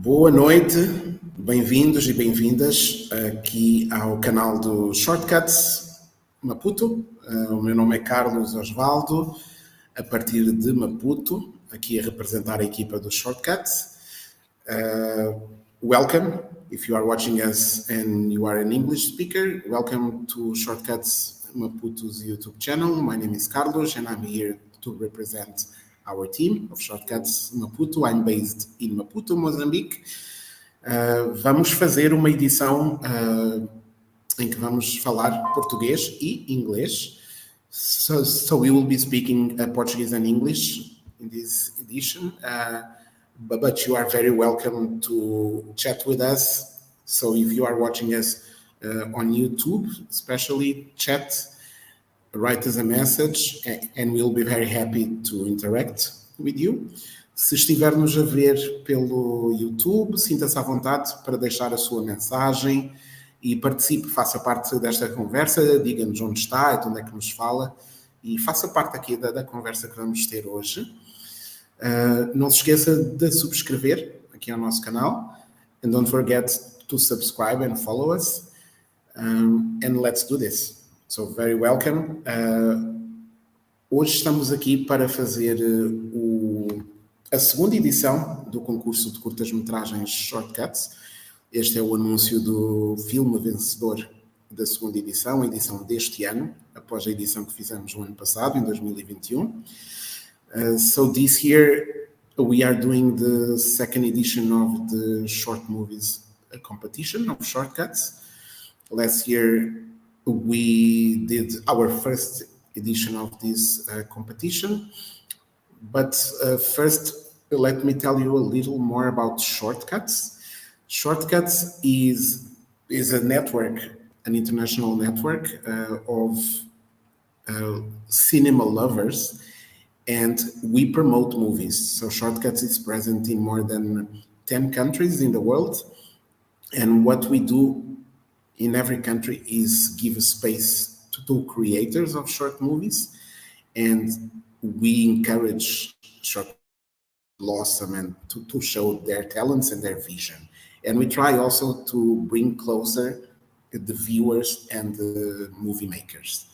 Boa noite, bem-vindos e bem-vindas aqui ao canal do Shortcutz Maputo. O meu nome é Carlos Osvaldo, a partir de Maputo, aqui a representar a equipa do Shortcutz. Welcome, if you are watching us and you are an English speaker, welcome to Shortcutz Maputo's YouTube channel. My name is Carlos and I'm here to represent our team of Shortcutz Maputo. I'm based in Maputo, Moçambique. Vamos fazer uma edição em que vamos falar português e inglês. So we will be speaking Portuguese and English in this edition. But you are very welcome to chat with us. So if you are watching us on YouTube, especially chat, write us a message and we'll be very happy to interact with you. Se estiver-nos a ver pelo YouTube, sinta-se à vontade para deixar a sua mensagem e participe, faça parte desta conversa, diga-nos onde está e de onde é que nos fala e faça parte aqui da conversa que vamos ter hoje. Não se esqueça de subscrever aqui ao nosso canal and don't forget to subscribe and follow us and let's do this. So, very welcome. Hoje estamos aqui para fazer a segunda edição do Concurso de Curtas-Metragens Shortcutz. Este é o anúncio do Filme Vencedor da segunda edição, a edição deste ano, após a edição que fizemos no ano passado, em 2021. So this year we are doing the second edition of the short movies competition of Shortcutz. Last year we did our first edition of this competition, but first let me tell you a little more about Shortcutz. Shortcutz is a network, an international network of cinema lovers, and we promote movies. So Shortcutz is present in more than 10 countries in the world, and what we do in every country is give a space to creators of short movies, and we encourage short blossom and to show their talents and their vision. And we try also to bring closer the viewers and the movie makers.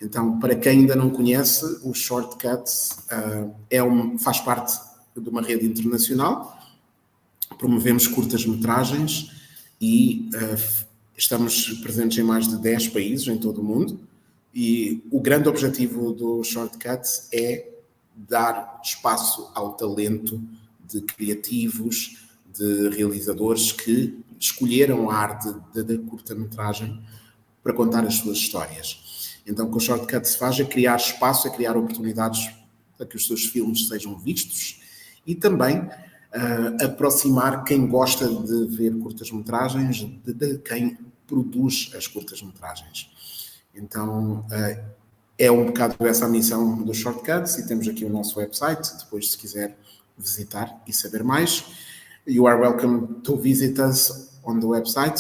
Então, para quem ainda não conhece, o Shortcutz faz parte de uma rede internacional, promovemos curtas-metragens e estamos presentes em mais de 10 países em todo o mundo e o grande objetivo do Shortcutz é dar espaço ao talento de criativos, de realizadores que escolheram a arte da curta-metragem para contar as suas histórias. Então, o que o Shortcutz faz é criar espaço, é criar oportunidades para que os seus filmes sejam vistos e também aproximar quem gosta de ver curtas-metragens de quem produz as curtas-metragens. Então, é um bocado essa a missão do Shortcutz e temos aqui o nosso website, depois se quiser visitar e saber mais. You are welcome to visit us on the website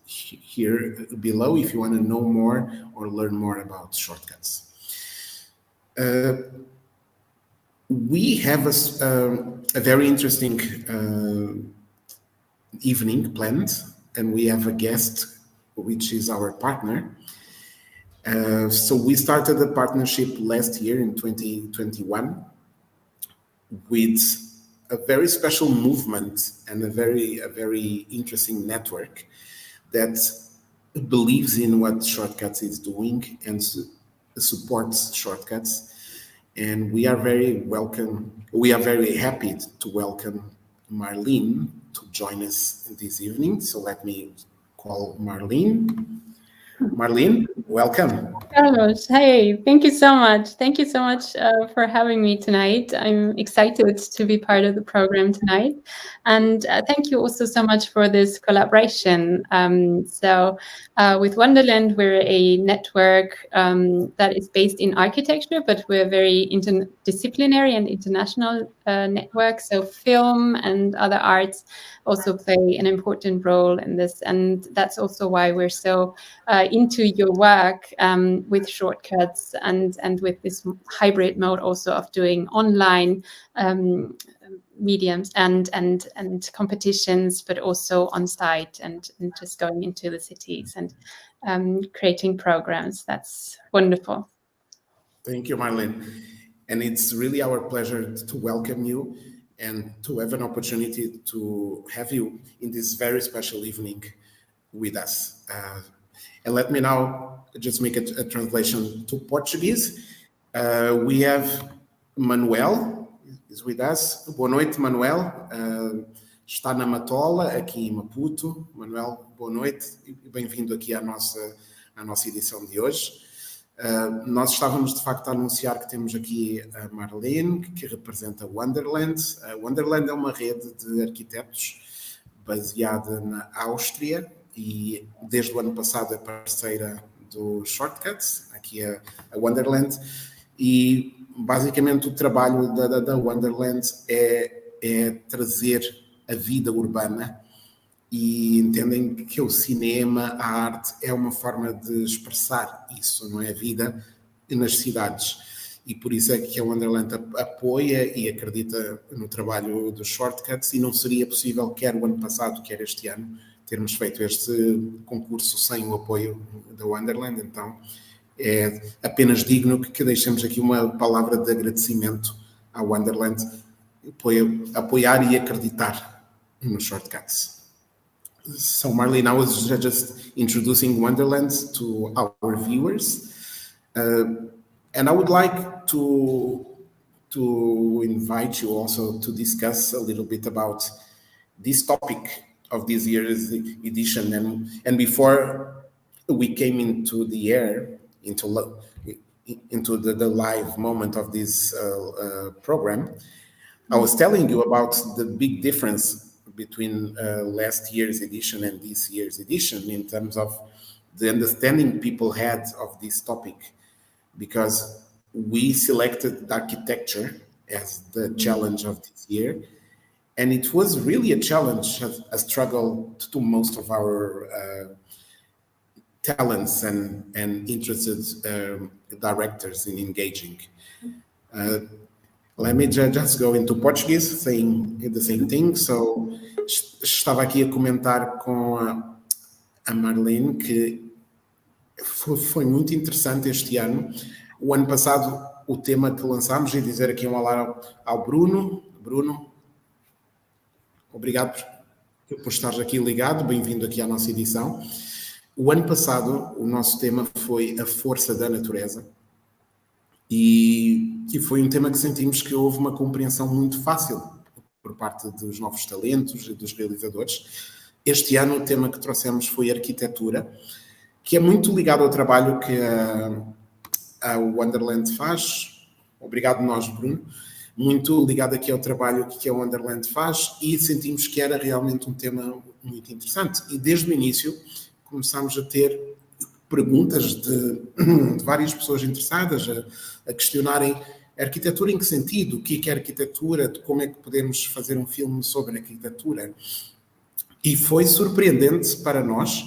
here below if you want to know more or learn more about Shortcutz. We have a very interesting evening planned, and we have a guest, which is our partner. So we started the partnership last year in 2021 with a very special movement and a very interesting network that believes in what Shortcutz is doing and supports Shortcutz. And we are very happy to welcome Marlene to join us this evening. So let me call Marlene. Marlene, welcome. Carlos, hey, thank you so much. Thank you so much for having me tonight. I'm excited to be part of the program tonight. And thank you also so much for this collaboration. With Wonderland, we're a network that is based in architecture, but we're a very interdisciplinary and international network. So film and other arts also play an important role in this. And that's also why we're so into your work with Shortcutz and with this hybrid mode also of doing online mediums and competitions, but also on site and just going into the cities and creating programs. That's wonderful. Thank you, Marlene. And it's really our pleasure to welcome you and to have an opportunity to have you in this very special evening with us. And let me now just make a translation to Portuguese. We have Manuel is with us. Boa noite, Manuel. Está na Matola, aqui em Maputo. Manuel, boa noite e bem-vindo aqui à nossa edição de hoje. Nós estávamos, de facto, a anunciar que temos aqui a Marlene, que representa Wonderland. A Wonderland é uma rede de arquitetos baseada na Áustria e, desde o ano passado, é parceira do Shortcutz, aqui a Wonderland. E, basicamente, o trabalho da Wonderland é trazer a vida urbana, e entendem que o cinema, a arte, é uma forma de expressar isso, não é? A vida nas cidades. E por isso é que a Wonderland apoia e acredita no trabalho dos Shortcutz, e não seria possível, quer o ano passado, quer este ano, termos feito este concurso sem o apoio da Wonderland. Então, é apenas digno que deixemos aqui uma palavra de agradecimento à Wonderland, apoiar e acreditar nos Shortcutz. So Marlene, I was just introducing Wonderland to our viewers, and I would like to invite you also to discuss a little bit about this topic of this year's edition. And before we came into the air, into the live moment of this program, I was telling you about the big difference between last year's edition and this year's edition in terms of the understanding people had of this topic, because we selected architecture as the challenge of this year, and it was really a challenge, a struggle to most of our talents and interested directors in engaging. Let me just go into Portuguese, saying the same thing. So, estava aqui a comentar com a Marlene que foi muito interessante este ano. O ano passado, o tema que lançámos, e dizer aqui um olá ao Bruno. Bruno, obrigado por estares aqui ligado, bem-vindo aqui à nossa edição. O ano passado, o nosso tema foi a força da natureza. E foi um tema que sentimos que houve uma compreensão muito fácil por parte dos novos talentos e dos realizadores. Este ano o tema que trouxemos foi arquitetura, que é muito ligado ao trabalho que a Wonderland faz. Obrigado nós, Bruno. Muito ligado aqui ao trabalho que a Wonderland faz, e sentimos que era realmente um tema muito interessante. E desde o início começámos a ter perguntas de várias pessoas interessadas a questionarem a arquitetura em que sentido, o que é arquitetura, como é que podemos fazer um filme sobre arquitetura. E foi surpreendente para nós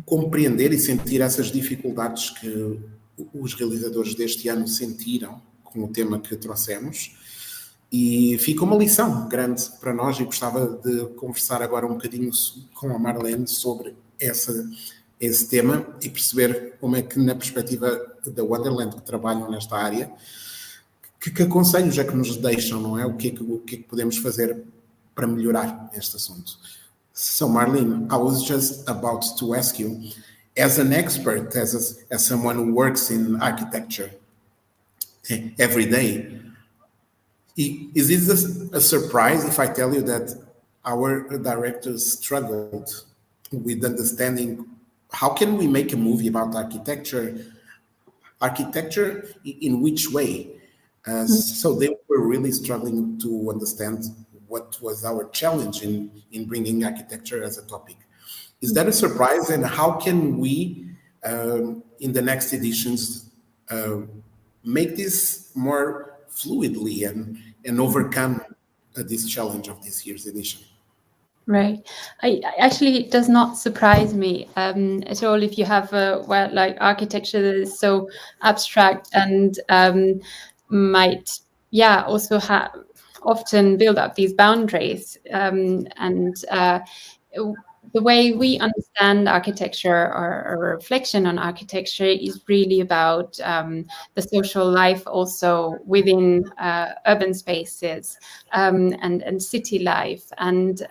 compreender e sentir essas dificuldades que os realizadores deste ano sentiram com o tema que trouxemos. E fica uma lição grande para nós, e gostava de conversar agora um bocadinho com a Marlene sobre esse tema e perceber como é que, na perspectiva da Wonderland, que trabalham nesta área, que conselhos é que nos deixam, não é? O que é que podemos fazer para melhorar este assunto? So, Marlene, I was just about to ask you, as an expert, as someone who works in architecture every day, is it a surprise if I tell you that our directors struggled with understanding how can we make a movie about architecture in which way? So they were really struggling to understand what was our challenge in bringing architecture as a topic. Is that a surprise? And how can we, in the next editions, make this more fluidly and overcome this challenge of this year's edition? Right. Actually, it does not surprise me at all if you have like architecture that is so abstract and might, also have often build up these boundaries. The way we understand architecture, or a reflection on architecture, is really about the social life also within urban spaces, and city life, and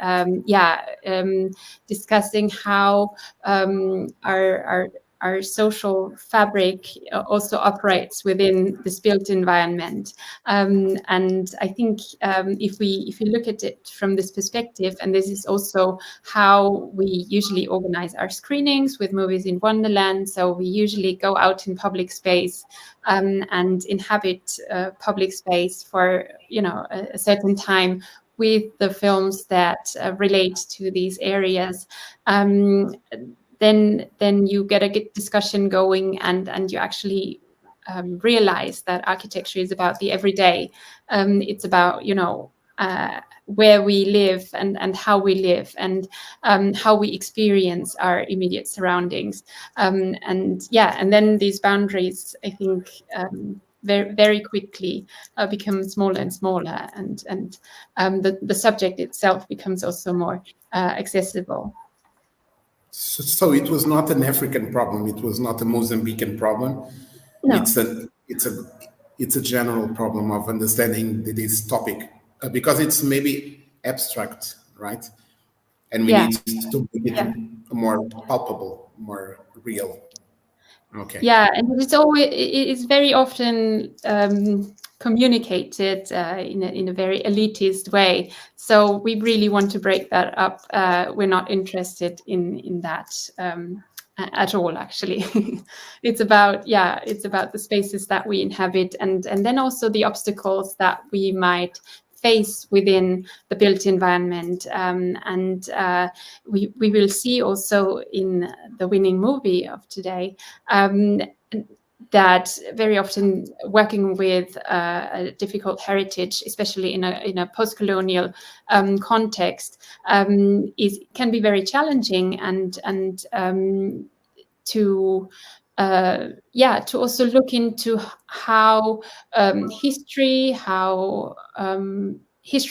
discussing how our social fabric also operates within this built environment. And I think if we look at it from this perspective, and this is also how we usually organize our screenings with Movies in Wonderland. So we usually go out in public space and inhabit public space for a certain time with the films that relate to these areas. Then you get a good discussion going, and you actually realize that architecture is about the everyday. It's about where we live and how we live, and how we experience our immediate surroundings. And then these boundaries, I think, very, very quickly become smaller and smaller, and the subject itself becomes also more accessible. So it was not an African problem. It was not a Mozambican problem. No. It's a general problem of understanding this topic, because it's maybe abstract, right? And we need to make it more palpable, more real. Okay. Yeah, and it is very often communicated in a very elitist way. So we really want to break that up. We're not interested in that at all, actually. It's about the spaces that we inhabit, and then also the obstacles that we might face within the built environment. We will see also in the winning movie of today that very often working with a difficult heritage, especially in a post-colonial context, can be very challenging, and to also look into how history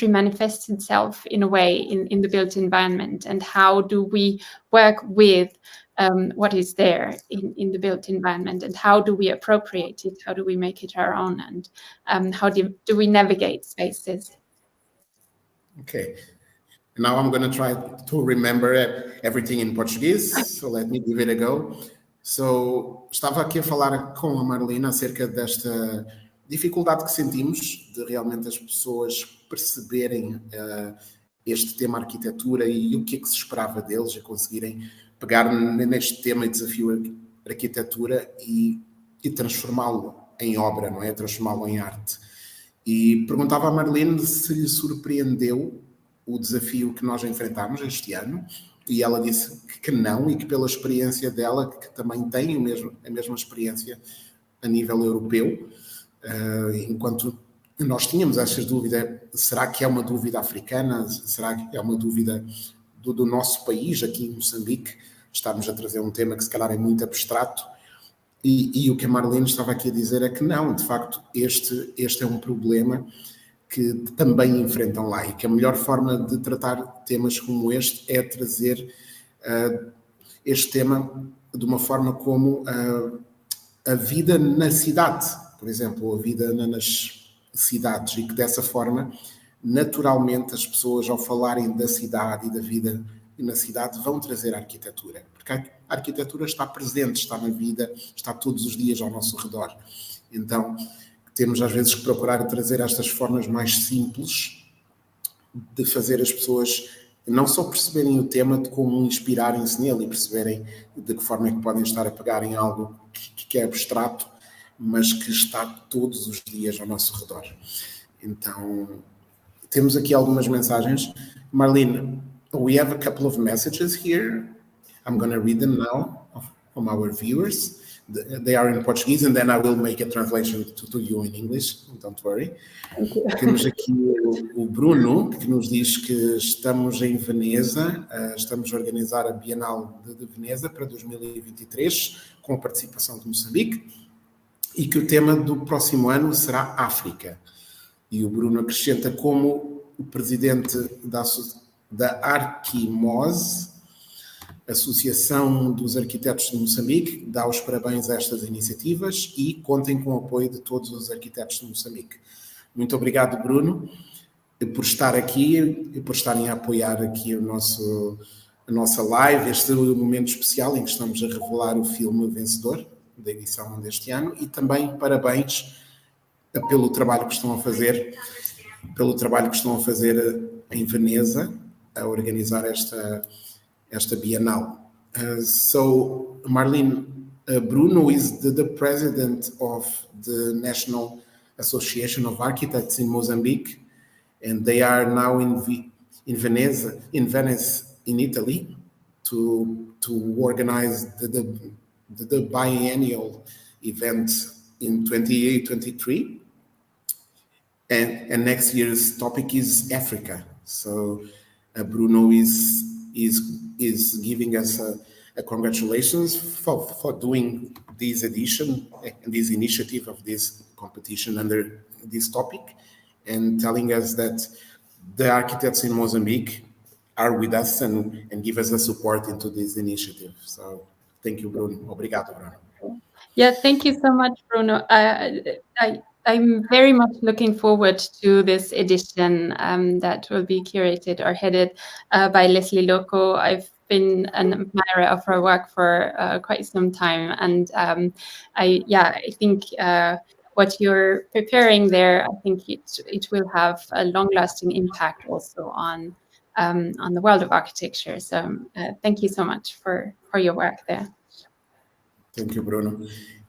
manifests itself in a way in the built environment, and how do we work with what is there in the built environment, and how do we appropriate it, how do we make it our own, and how do we navigate spaces. Okay. Now I'm going to try to remember everything in Portuguese, so let me give it a go. So, estava aqui a falar com a Marlene acerca desta dificuldade que sentimos de realmente as pessoas perceberem este tema arquitetura e o que é que se esperava deles, a conseguirem pegar neste tema e desafio arquitetura e transformá-lo em obra, não é? Transformá-lo em arte. E perguntava à Marlene se lhe surpreendeu o desafio que nós enfrentámos este ano, e ela disse que não, e que pela experiência dela, que também tem a mesma experiência a nível europeu, enquanto nós tínhamos estas dúvidas, será que é uma dúvida africana, será que é uma dúvida do nosso país, aqui em Moçambique, estamos a trazer um tema que se calhar é muito abstrato, e o que a Marlene estava aqui a dizer é que não, de facto, este é um problema que também enfrentam lá, e que a melhor forma de tratar temas como este é trazer este tema de uma forma como a vida na cidade, por exemplo, a vida nas cidades, e que dessa forma, naturalmente, as pessoas, ao falarem da cidade e da vida na cidade, vão trazer a arquitetura, porque a arquitetura está presente, está na vida, está todos os dias ao nosso redor. Então, temos às vezes que procurar trazer estas formas mais simples de fazer as pessoas não só perceberem o tema, de como inspirarem-se nele e perceberem de que forma é que podem estar a pegar em algo que é abstrato, mas que está todos os dias ao nosso redor. Então, temos aqui algumas mensagens. Marlene, we have a couple of messages here. I'm going to read them now from our viewers. They are in Portuguese, and then I will make a translation to you in English. Don't worry. Temos aqui o Bruno, que nos diz que estamos em Veneza, estamos a organizar a Bienal de Veneza para 2023, com a participação de Moçambique, e que o tema do próximo ano será África. E o Bruno acrescenta como o presidente da Arquimose, Associação dos Arquitetos de Moçambique, dá os parabéns a estas iniciativas e contem com o apoio de todos os arquitetos de Moçambique. Muito obrigado, Bruno, por estar aqui e por estarem a apoiar aqui a nossa live, este momento especial em que estamos a revelar o filme vencedor da edição deste ano, e também parabéns pelo trabalho que estão a fazer, em Veneza, a organizar esta Bienal. So, Marlene, Bruno is the president of the National Association of Architects in Mozambique, and they are now in Venice, in Italy, to organize the biennial event in 2023. And next year's topic is Africa. So Bruno is giving us a congratulations for doing this edition and this initiative of this competition under this topic, and telling us that the architects in Mozambique are with us and give us the support into this initiative. So thank you, Bruno. Obrigado, Bruno. Yeah, thank you so much, Bruno. I'm very much looking forward to this edition that will be curated or headed by Leslie Loco. I've been an admirer of her work for quite some time, and I think what you're preparing there, I think it will have a long-lasting impact also on the world of architecture. So thank you so much for your work there. Thank you, Bruno.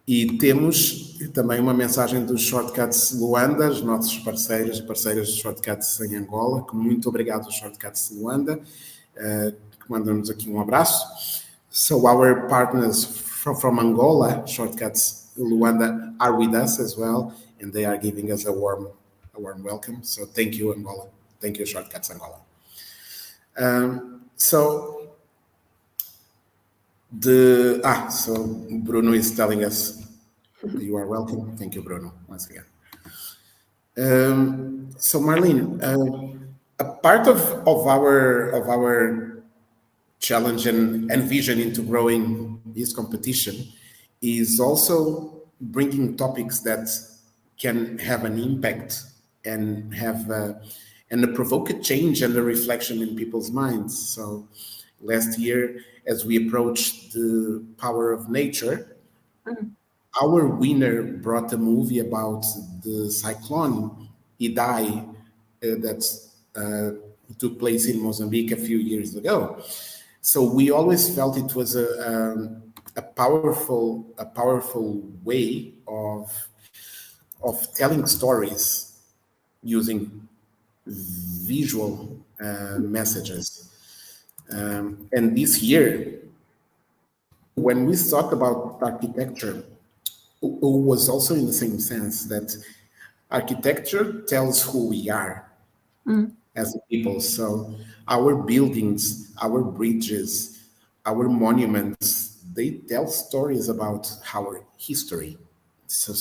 E temos também uma mensagem dos Shortcutz Luanda, os nossos parceiros e parceiras dos Shortcutz em Angola, que muito obrigado aos Shortcutz Luanda, que mandam-nos aqui um abraço. So our partners from Angola, Shortcutz Luanda, are with us as well, and they are giving us a warm welcome. So thank you, Angola. Thank you, Shortcutz Angola. So Bruno is telling us you are welcome. Thank you, Bruno, once again. So Marlene, a part of our challenge and vision into growing this competition is also bringing topics that can have an impact and provoke a change and a reflection in people's minds. So last year, as we approached the power of nature, our winner brought a movie about the cyclone Idai that took place in Mozambique a few years ago. So we always felt it was a powerful way of telling stories using visual messages. And this year, when we thought about architecture, it was also in the same sense that architecture tells who we are as people. So our buildings, our bridges, our monuments, they tell stories about our history. So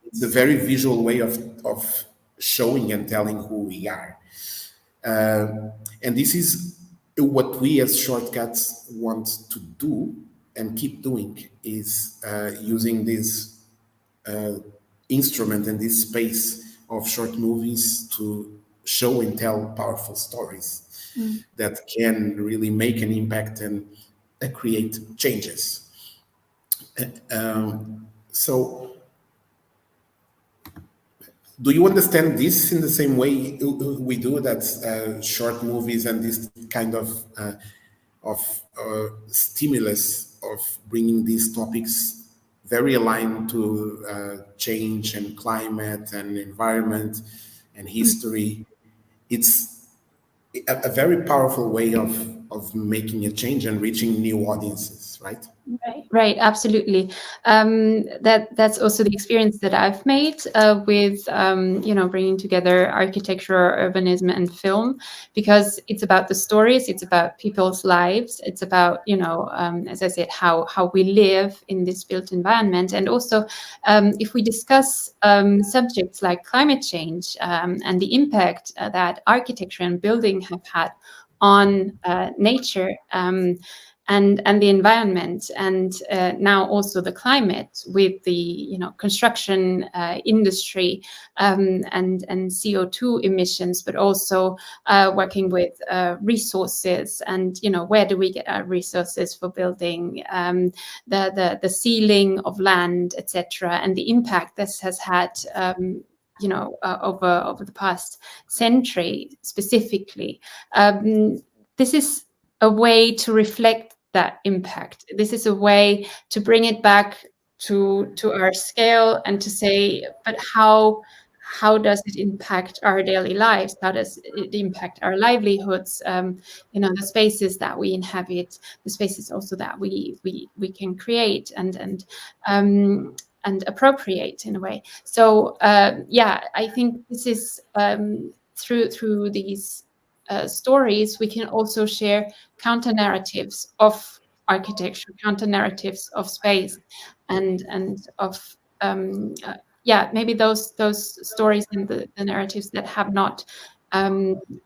it's a very visual way of showing and telling who we are. And this is what we as Shortcutz want to do and keep doing, is using this instrument and this space of short movies to show and tell powerful stories that can really make an impact and create changes. So do you understand this in the same way we do, that short movies and this kind of stimulus of bringing these topics very aligned to change and climate and environment and history? It's a very powerful way of making a change and reaching new audiences, right? Right, absolutely. That's also the experience that I've made with bringing together architecture, urbanism, and film, because it's about the stories, it's about people's lives, it's about as I said, how we live in this built environment, and also if we discuss subjects like climate change and the impact that architecture and building have had on nature. And the environment, and now also the climate with the construction industry and CO2 emissions, but also working with resources, and where do we get our resources for building, the ceiling of land, etc., and the impact this has had over the past century specifically. This is a way to reflect that impact. This is a way to bring it back to our scale and to say, but how does it impact our daily lives? How does it impact our livelihoods? The spaces that we inhabit, the spaces also that we can create and appropriate in a way. So I think this is through these stories, we can also share counter narratives of architecture, counter narratives of space, and of maybe those stories and the narratives that have not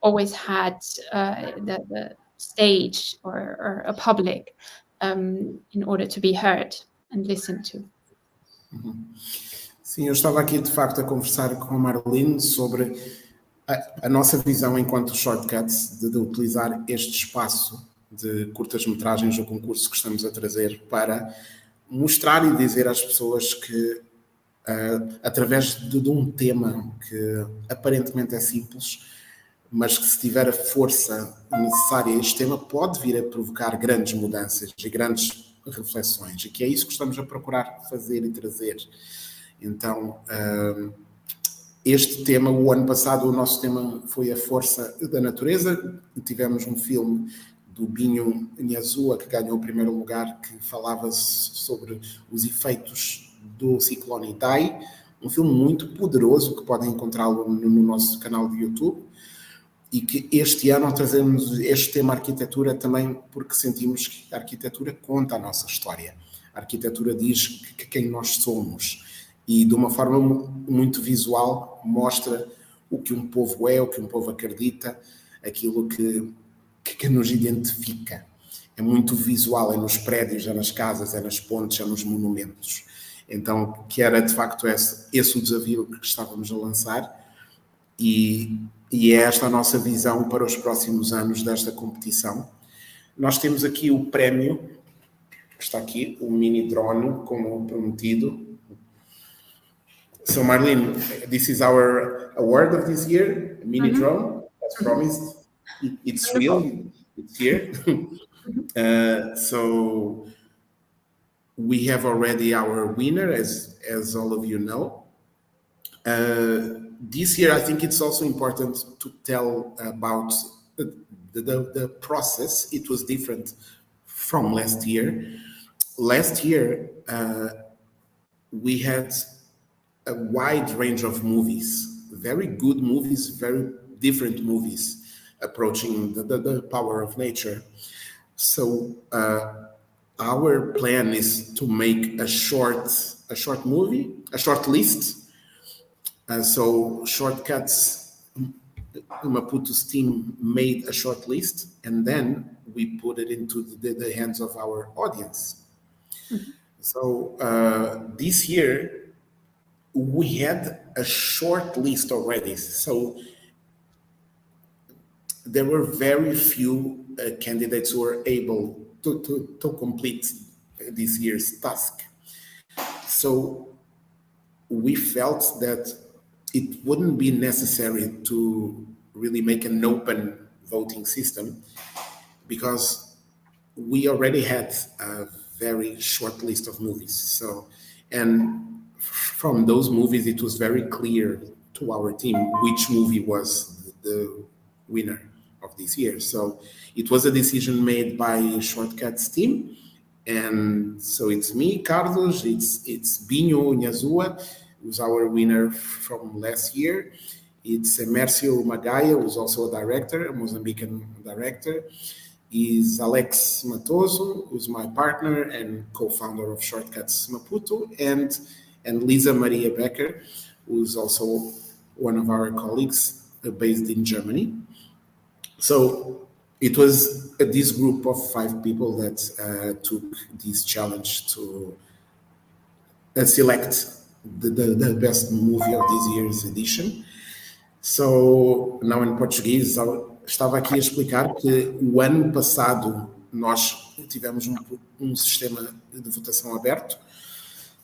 always had the stage or a public in order to be heard and listened to. Sim, eu estava aqui de facto a conversar com a Marlene sobre a nossa visão enquanto Shortcutz de utilizar este espaço de curtas-metragens do concurso que estamos a trazer para mostrar e dizer às pessoas que através de um tema que aparentemente é simples, mas que se tiver a força necessária, este tema pode vir a provocar grandes mudanças e grandes reflexões, e que é isso que estamos a procurar fazer e trazer. Então, este tema, o ano passado, o nosso tema foi a força da natureza. Tivemos um filme do Binho Nhazua, que ganhou o primeiro lugar, que falava sobre os efeitos do ciclone Idai. Um filme muito poderoso, que podem encontrá-lo no nosso canal de YouTube. E que este ano trazemos este tema arquitetura também porque sentimos que a arquitetura conta a nossa história. A arquitetura diz que quem nós somos. E de uma forma muito visual mostra o que um povo é, o que um povo acredita, aquilo que nos identifica. É muito visual, é nos prédios, é nas casas, é nas pontes, é nos monumentos. Então, que era de facto esse o desafio que estávamos a lançar, e é esta a nossa visão para os próximos anos desta competição. Nós temos aqui o prémio, que está aqui, o mini drone, como prometido. So Marlene, this is our award of this year, a mini drone, as promised. It's real, it's here. So we have already our winner, as all of you know. This year, I think it's also important to tell about the process. It was different from last year. Last year, we had a wide range of movies, very good movies, very different movies, approaching the power of nature. So our plan is to make a short movie, a short list. So Shortcutz, Maputo's team made a short list, and then we put it into the hands of our audience. Mm-hmm. So this year, we had a short list already. So there were very few candidates who were able to complete this year's task. So we felt that it wouldn't be necessary to really make an open voting system, because we already had a very short list of movies. So, and from those movies, it was very clear to our team which movie was the winner of this year. So it was a decision made by Shortcutz team. And so it's me, Carlos, it's Binho Nhazua, who's our winner from last year. It's Mércio Magaia, who's also a director, a Mozambican director. Is Alex Matoso, who's my partner and co-founder of Shortcutz Maputo, and Lisa Maria Becker, who's also one of our colleagues based in Germany. So it was this group of 5 people that took this challenge to select the best movie of this year's edition. So, now em português, estava aqui a explicar que o ano passado nós tivemos um sistema de votação aberto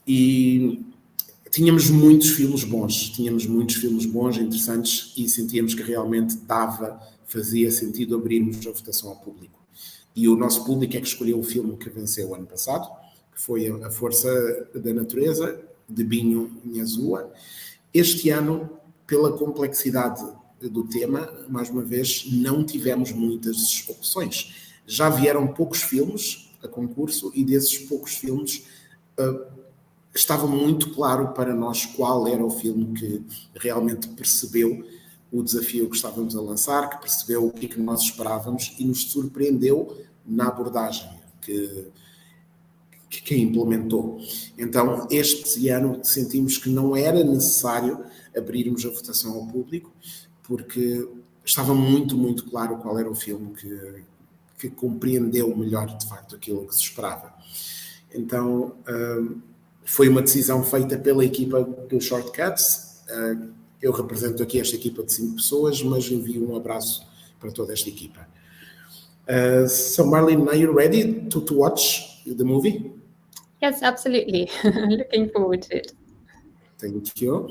e tínhamos muitos filmes bons, interessantes, e sentíamos que realmente fazia sentido abrirmos a votação ao público. E o nosso público é que escolheu o filme que venceu o ano passado, que foi A Força da Natureza, de Binho Nhazua. Este ano, pela complexidade do tema, mais uma vez, não tivemos muitas opções. Já vieram poucos filmes a concurso e desses poucos filmes estava muito claro para nós qual era o filme que realmente percebeu o desafio que estávamos a lançar, que percebeu o que nós esperávamos e nos surpreendeu na abordagem que implementou. Então, este ano sentimos que não era necessário abrirmos a votação ao público, porque estava muito, muito claro qual era o filme que compreendeu melhor, de facto, aquilo que se esperava. Então, foi uma decisão feita pela equipa do Shortcutz. Eu represento aqui esta equipa de 5 pessoas, mas envio um abraço para toda esta equipa. So, Marlene, are you ready to watch the movie? Yes, absolutely. Looking forward to it. Thank you.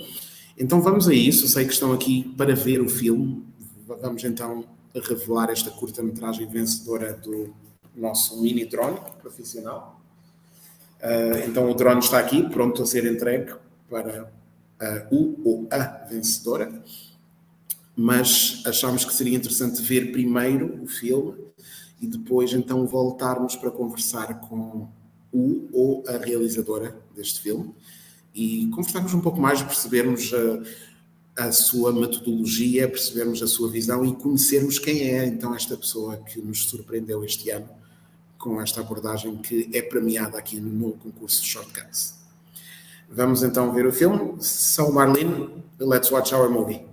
Então vamos a isso. Sei que estão aqui para ver o filme. Vamos então revelar esta curta-metragem vencedora do nosso mini drone profissional. Então o drone está aqui, pronto a ser entregue para a vencedora. Mas achámos que seria interessante ver primeiro o filme e depois então voltarmos para conversar com ou a realizadora deste filme e conversarmos um pouco mais, percebermos a sua metodologia, percebermos a sua visão e conhecermos quem é então esta pessoa que nos surpreendeu este ano com esta abordagem que é premiada aqui no concurso de Shortcutz. Vamos então ver o filme. So, Marlene, let's watch our movie.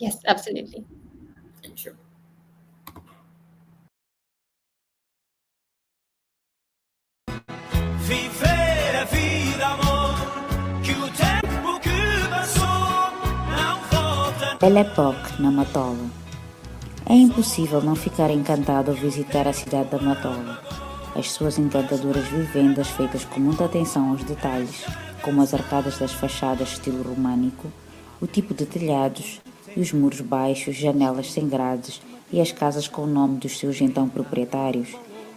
Yes, absolutely. Thank you. Viver a vida, amor, que o tempo que passou não volta. Belle Époque, na Matola. É impossível não ficar encantado ao visitar a cidade da Matola. As suas encantadoras vivendas feitas com muita atenção aos detalhes, como as arcadas das fachadas estilo românico, o tipo de telhados e os muros baixos, janelas sem grades e as casas com o nome dos seus então proprietários,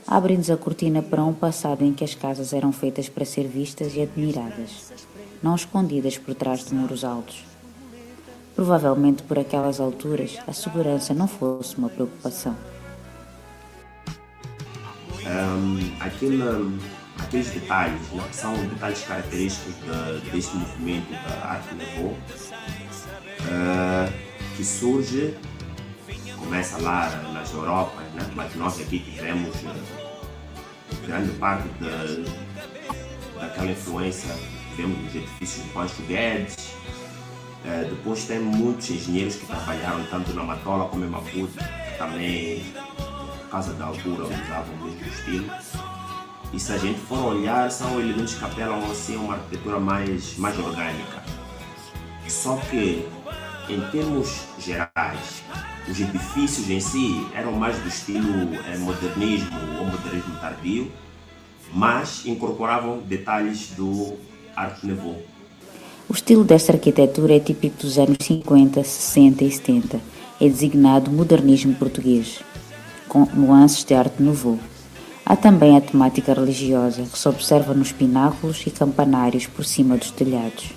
abrem-nos a cortina para um passado em que as casas eram feitas para ser vistas e admiradas, não escondidas por trás de muros altos. Provavelmente por aquelas alturas a segurança não fosse uma preocupação. Aqueles detalhes, né, são detalhes característicos deste movimento da arte nouveau, que surge, começa lá nas Europas, né, mas nós aqui tivemos grande parte daquela influência, tivemos os edifícios de Pancho Guedes. Depois tem muitos engenheiros que trabalharam tanto na Matola como em Maputo, também por causa da altura usavam o mesmo estilo. E se a gente for olhar, são elementos que apelam assim a uma arquitetura mais orgânica. Só que, em termos gerais, os edifícios em si eram mais do estilo modernismo ou modernismo tardio, mas incorporavam detalhes do Art Nouveau. O estilo desta arquitetura é típico dos anos 50, 60 e 70. É designado modernismo português, com nuances de Art Nouveau. Há também a temática religiosa, que se observa nos pináculos e campanários por cima dos telhados.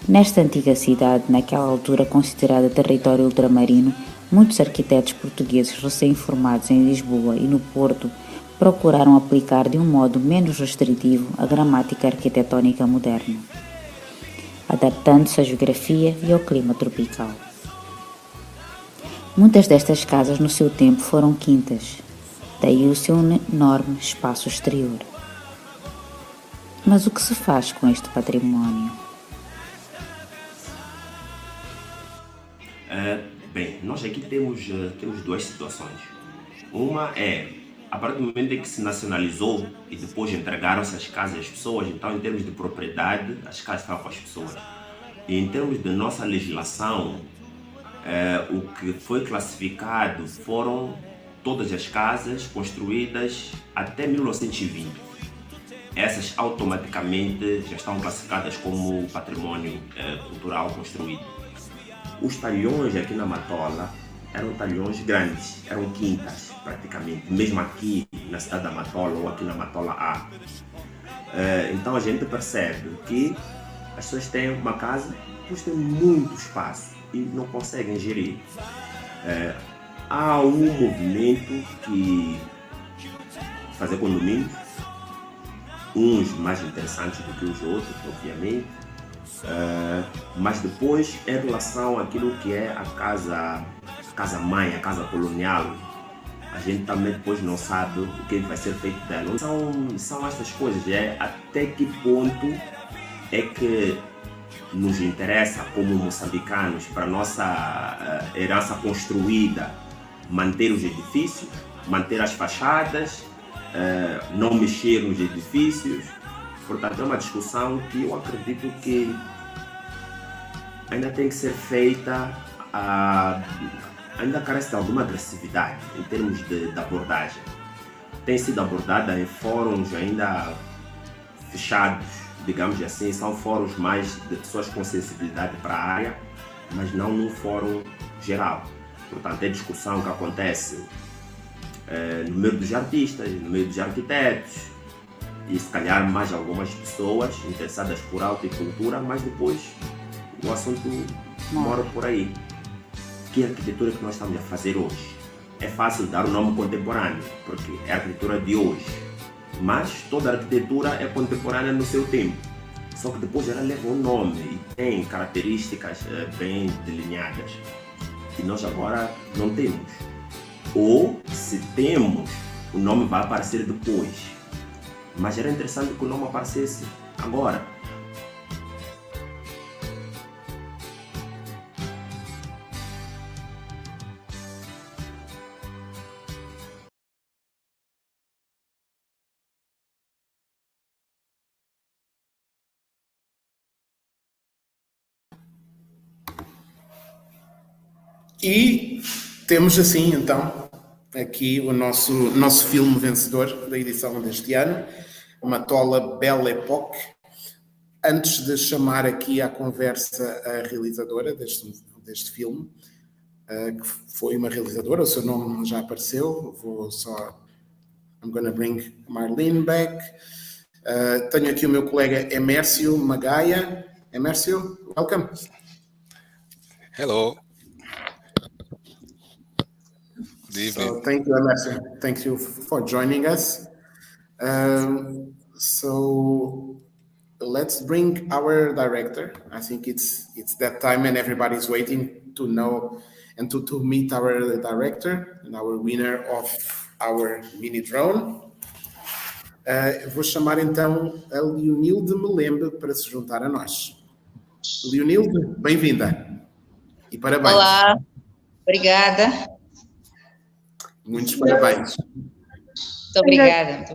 Nesta antiga cidade, naquela altura considerada território ultramarino, Muitos arquitetos portugueses recém-formados em Lisboa e no Porto procuraram aplicar de um modo menos restritivo a gramática arquitetónica moderna, adaptando-se à geografia e ao clima tropical. Muitas destas casas no seu tempo foram quintas, daí o seu enorme espaço exterior. Mas o que se faz com este património? Bem, nós aqui temos duas situações. Uma é, a partir do momento em que se nacionalizou e depois entregaram-se as casas às pessoas, então em termos de propriedade, as casas estavam com as pessoas. E em termos de nossa legislação, o que foi classificado foram todas as casas construídas até 1920. Essas automaticamente já estão classificadas como patrimônio cultural construído. Os talhões aqui na Matola eram talhões grandes, eram quintas praticamente, mesmo aqui na cidade da Matola ou aqui na Matola A. Então a gente percebe que as pessoas têm uma casa, depois têm muito espaço e não conseguem gerir. Há um movimento que fazer condomínios, uns mais interessantes do que os outros, obviamente, mas depois em relação àquilo que é a casa mãe, a casa colonial, a gente também depois não sabe o que vai ser feito dela. São estas coisas, até que ponto é que nos interessa como moçambicanos, para a nossa herança construída, manter os edifícios, manter as fachadas, não mexer nos edifícios. Portanto, é uma discussão que eu acredito que ainda tem que ser feita, ainda carece de alguma agressividade em termos de abordagem. Tem sido abordada em fóruns ainda fechados, digamos assim, são fóruns mais de pessoas com sensibilidade para a área, mas não num fórum geral. Portanto, é discussão que acontece no meio dos artistas, no meio dos arquitetos, e se calhar mais algumas pessoas interessadas por arte e cultura, mas depois o assunto mora por aí. Que arquitetura que nós estamos a fazer hoje? É fácil dar o nome contemporâneo, porque é a arquitetura de hoje, mas toda a arquitetura é contemporânea no seu tempo, só que depois ela leva um nome e tem características bem delineadas, e nós agora não temos. Ou, se temos, o nome vai aparecer depois. Mas era interessante que o nome aparecesse agora. E temos assim, então, aqui o nosso filme vencedor da edição deste ano, Matola Belle Époque. Antes de chamar aqui à conversa a realizadora deste filme, que foi uma realizadora, o seu nome já apareceu, I'm going to bring Marlene back. Tenho aqui o meu colega Emércio Magaia. Emércio, welcome. Hello. Good evening. So thank you, Anúncio. Thank you for joining us. So let's bring our director. I think it's that time, and everybody's waiting to know and to meet our director and our winner of our mini drone. Vou chamar então a Leonilde Melembe para se juntar a nós. Leonilde, bem-vinda e parabéns. Olá, obrigada. Muitos parabéns. Muito obrigada.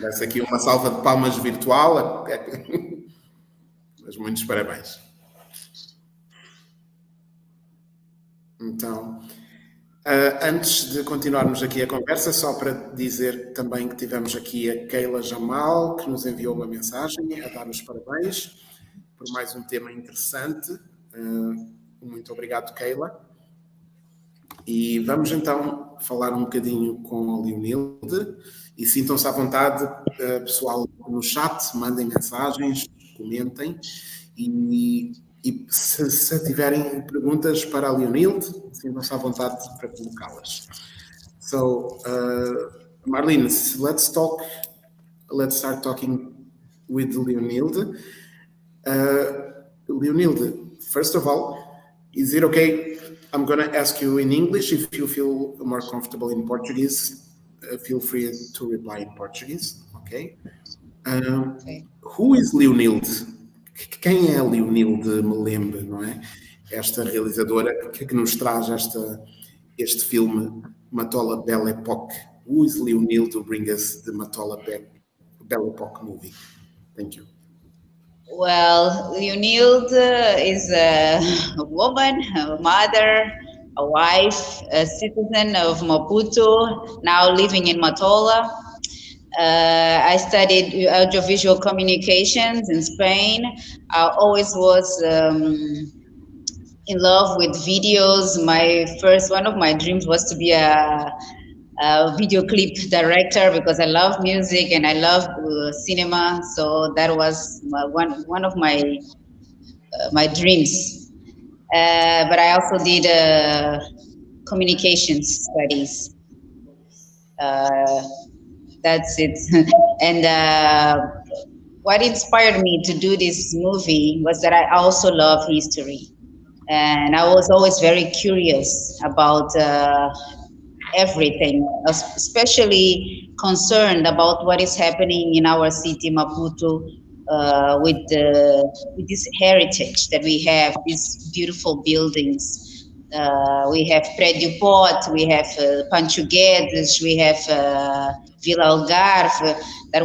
Vai-se aqui uma salva de palmas virtual, mas muitos parabéns. Então, antes de continuarmos aqui a conversa, só para dizer também que tivemos aqui a Keila Jamal, que nos enviou uma mensagem a dar os parabéns por mais um tema interessante. Muito obrigado, Keila. E vamos então falar um bocadinho com a Leonilde e sintam-se à vontade, pessoal, no chat, mandem mensagens, comentem e E se tiverem perguntas para a Leonilde, sintam-se à vontade para colocá-las. So, Marlene, let's start talking with Leonilde. Leonilde, first of all, is it okay? I'm going to ask you in English. If you feel more comfortable in Portuguese, feel free to reply in Portuguese, okay? Who is Leonilde? Quem é a Leonilde Melembe, não é? Esta realizadora que nos traz este filme, Matola Belle Époque. Who is Leonilde to bring us the Matola Belle Époque movie? Thank you. Well, Leonilde is a woman, a mother, a wife, a citizen of Maputo, now living in Matola. I studied audiovisual communications in Spain. I always was in love with videos. One of my dreams was to be a video clip director because I love music and I love cinema. So that was one of my dreams. But I also did communications studies. That's it. And what inspired me to do this movie was that I also love history. And I was always very curious about everything, especially concerned about what is happening in our city, Maputo, with this heritage that we have, these beautiful buildings. We have Prédio Pot, we have Pancho Guedes, we have Vila Algarve, that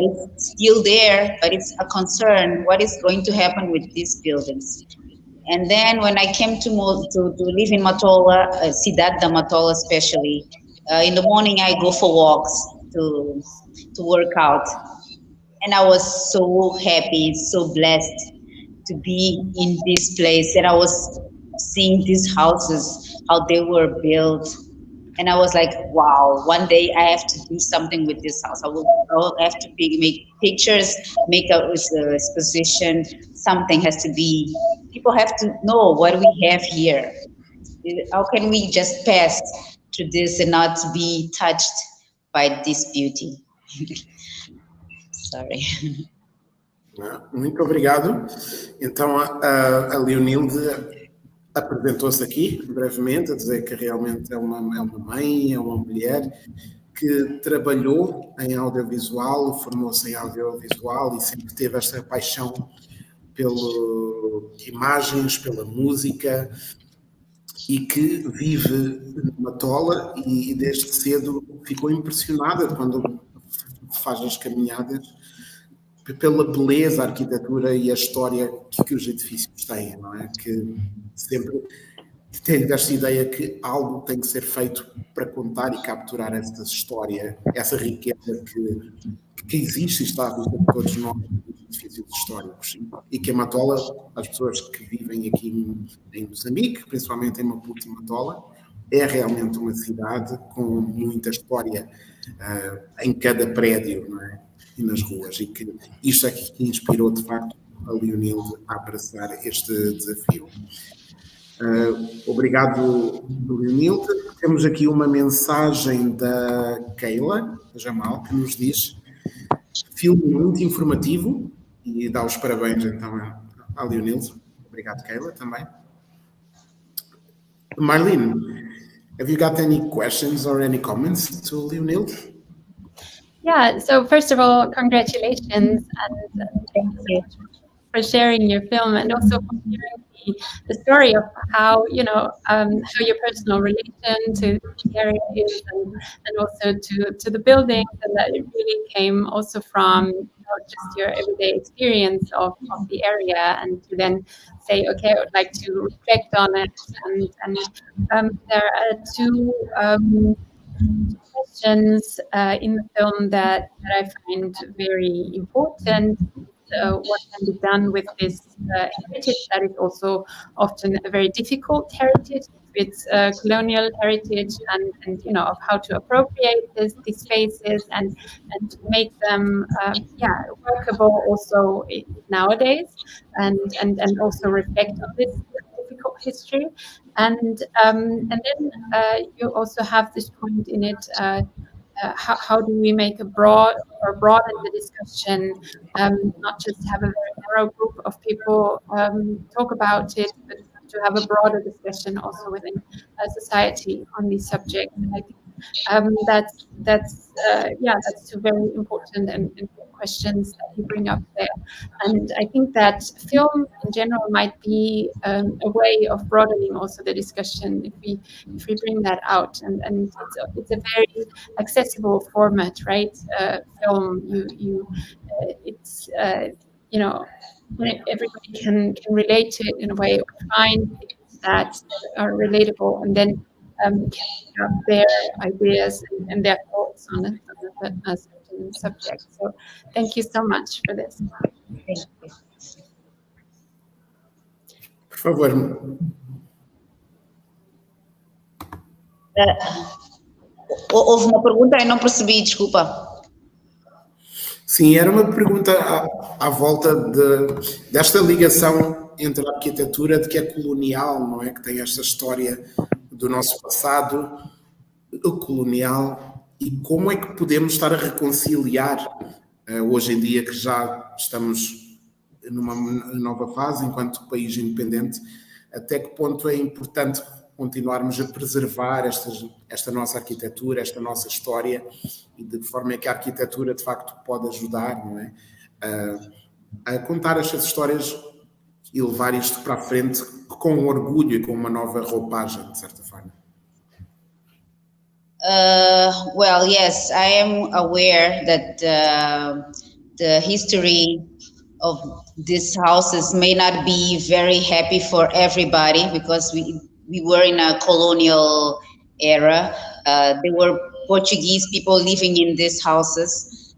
is still there, but it's a concern. What is going to happen with these buildings? And then when I came to live in Matola, Cidade da Matola especially, in the morning I go for walks to work out. And I was so happy, so blessed to be in this place. And I was seeing these houses, how they were built. And I was like, wow, one day I have to do something with this house. I will have to make pictures, make a exposition. Something has to be, people have to know what we have here. How can we just pass through this and not be touched by this beauty? Sorry. Muito obrigado. Então, a Leonilde apresentou-se aqui, brevemente, a dizer que realmente é uma mãe, é uma mulher que trabalhou em audiovisual, formou-se em audiovisual e sempre teve esta paixão pelas imagens, pela música e que vive numa Matola e desde cedo ficou impressionada quando faz as caminhadas pela beleza, a arquitetura e a história que os edifícios têm, não é? Que sempre tem esta ideia que algo tem que ser feito para contar e capturar essa história, essa riqueza que existe e está à vista de todos nós nos edifícios históricos. E que a Matola, as pessoas que vivem aqui em Moçambique, principalmente em Maputo e Matola, é realmente uma cidade com muita história em cada prédio, não é? E nas ruas, e que isto é que inspirou de facto a Leonilde a abraçar este desafio. Obrigado, Leonilde. Temos aqui uma mensagem da Keila Jamal que nos diz: filme muito informativo, e dá os parabéns então à Leonilde. Obrigado, Keila, também. Marlene, have you got any questions or any comments to Leonilde? Yeah, so first of all, congratulations and thank you for sharing your film and also for sharing the story of how, how your personal relation to the area is and also to the buildings, and that it really came also from just your everyday experience of the area, and to then say, okay, I would like to reflect on it. And there are two questions in the film that I find very important. What can be done with this heritage that is also often a very difficult heritage its colonial heritage and of how to appropriate these spaces and make them workable also nowadays and also reflect on this difficult history. And then you also have this point in it. How do we make broaden the discussion, not just have a very narrow group of people talk about it, but to have a broader discussion also within society on these subjects. And I think that's two very important and questions that you bring up there. And I think that film in general might be a way of broadening also the discussion if we bring that out. And it's a very accessible format, right? Film, it's everybody can relate to it in a way, or find things that are relatable, and then can have their ideas and their thoughts on a certain subject. So thank you so much for this. Thank you. Por favor. Houve uma pergunta, eu não percebi, desculpa. Sim, era uma pergunta à volta desta ligação entre a arquitetura, de que é colonial, não é? Que tem esta história do nosso passado colonial, e como é que podemos estar a reconciliar hoje em dia, que já estamos numa nova fase enquanto país independente, até que ponto é importante continuarmos a preservar esta nossa arquitetura, esta nossa história, e de que forma é que a arquitetura de facto pode ajudar, não é? A contar estas histórias e levar isto para a frente com orgulho e com uma nova roupagem, de certa forma. Well, yes, I am aware that the history of these houses may not be very happy for everybody, because we were in a colonial era. There were Portuguese people living in these houses.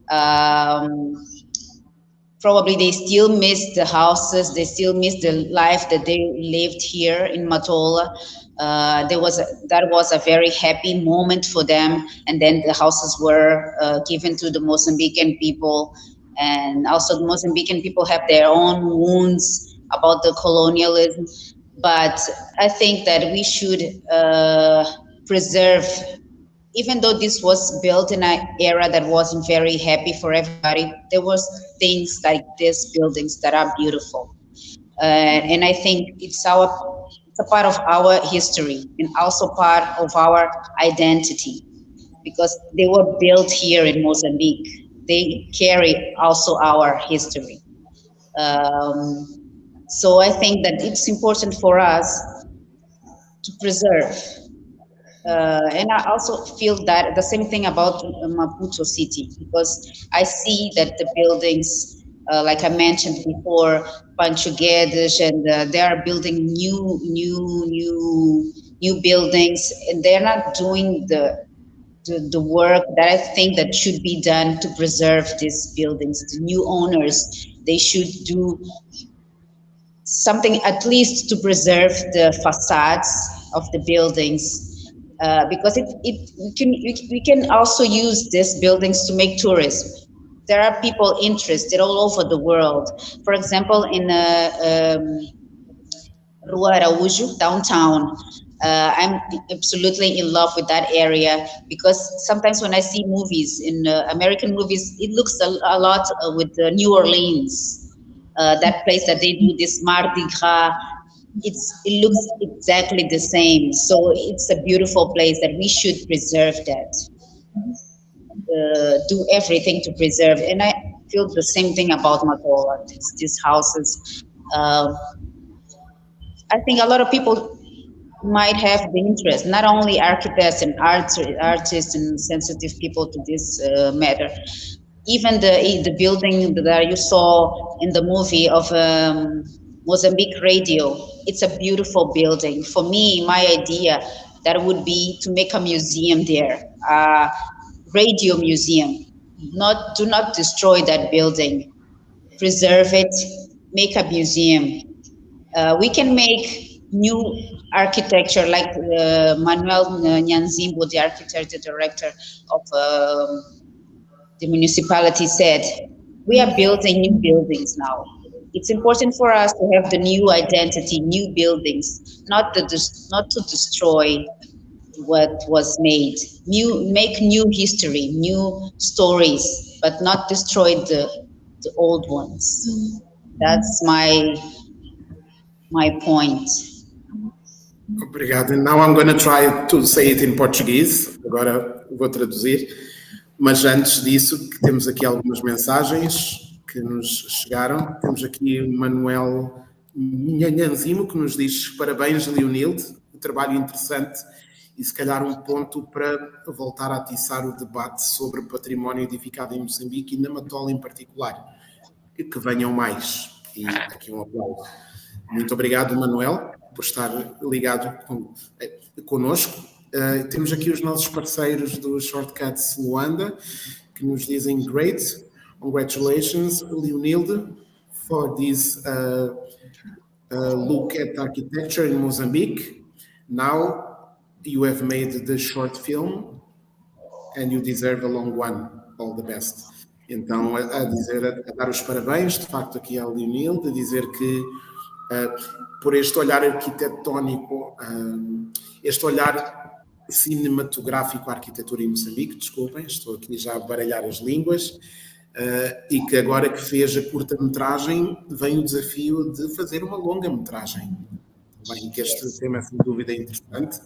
Probably they still miss the houses. They still miss the life that they lived here in Matola. That was a very happy moment for them. And then the houses were given to the Mozambican people. And also the Mozambican people have their own wounds about the colonialism. But I think that we should preserve, even though this was built in an era that wasn't very happy for everybody, there was things like these buildings that are beautiful. And I think it's a part of our history and also part of our identity, because they were built here in Mozambique. They carry also our history. So I think that it's important for us to preserve. And I also feel that the same thing about Maputo city, because I see that the buildings, like I mentioned before, Pancho Guedes, and they are building new buildings, and they're not doing the work that I think that should be done to preserve these buildings. The new owners, they should do something at least to preserve the facades of the buildings, because we can also use these buildings to make tourism. There are people interested all over the world. For example, in Rua Araújo, downtown, I'm absolutely in love with that area, because sometimes when I see movies, in American movies, it looks a lot with New Orleans. That place that they do this Mardi Gras, it looks exactly the same. So it's a beautiful place that we should preserve that. Do everything to preserve. And I feel the same thing about Matola, these houses. I think a lot of people might have the interest, not only architects and artists and sensitive people to this matter. Even the building that you saw in the movie of Mozambique Radio, it's a beautiful building. For me, my idea that would be to make a museum there, a radio museum. Do not destroy that building, preserve it, make a museum. We can make new architecture, like Manuel Nyanzimbo, the architecture director of the municipality, said, we are building new buildings now. It's important for us to have the new identity, new buildings, not to destroy what was made. Make new history, new stories, but not destroy the old ones. That's my point. Obrigado. Now I'm going to try to say it in Portuguese. Agora vou traduzir. Mas antes disso, que temos aqui algumas mensagens que nos chegaram. Temos aqui o Manuel Nhanhanzimo, que nos diz parabéns, Leonilde, um trabalho interessante e se calhar um ponto para voltar a atiçar o debate sobre o património edificado em Moçambique e na Matola em particular. E que venham mais. E aqui um aplauso. Muito obrigado, Manuel, por estar ligado connosco. Temos aqui os nossos parceiros do Shortcutz Luanda, que nos dizem great, congratulations, Leonilde, for this look at architecture in Mozambique. Now you have made the short film and you deserve a long one. All the best. Então, a dar os parabéns, de facto, aqui ao Leonilde, a dizer que por este olhar arquitetónico, este olhar cinematográfico à arquitetura em Moçambique, desculpem, estou aqui já a baralhar as línguas, e que agora que fez a curta-metragem, vem o desafio de fazer uma longa-metragem. Bem, que este tema é sem dúvida interessante.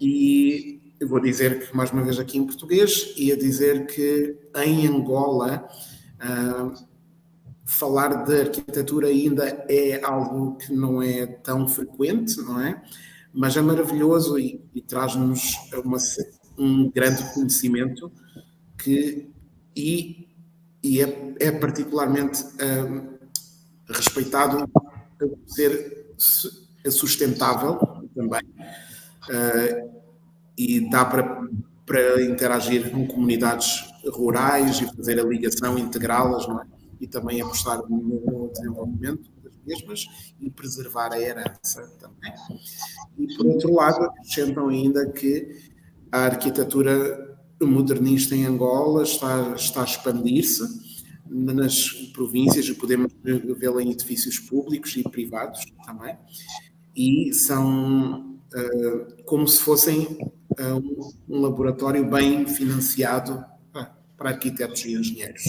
E eu vou dizer que, mais uma vez aqui em português, ia dizer que em Angola falar de arquitetura ainda é algo que não é tão frequente, não é? Mas é maravilhoso e traz-nos um grande conhecimento e é particularmente respeitado por ser sustentável também. E dá para interagir com comunidades rurais e fazer a ligação, integrá-las, não é? E também apostar no desenvolvimento das mesmas e preservar a herança também. E, por outro lado, acrescentam ainda que a arquitetura modernista em Angola está a expandir-se nas províncias e podemos vê-la em edifícios públicos e privados também. E são como se fossem um laboratório bem financiado para arquitetos e engenheiros.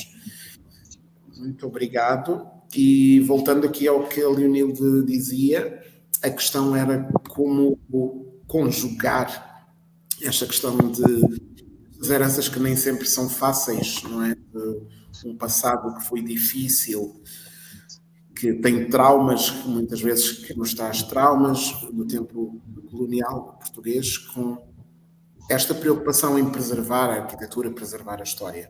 Muito obrigado. E voltando aqui ao que a Leonilde dizia, a questão era como conjugar esta questão de heranças que nem sempre são fáceis, não é? De um passado que foi difícil, que tem traumas, muitas vezes que nos traz traumas do tempo colonial português, com esta preocupação em preservar a arquitetura, preservar a história.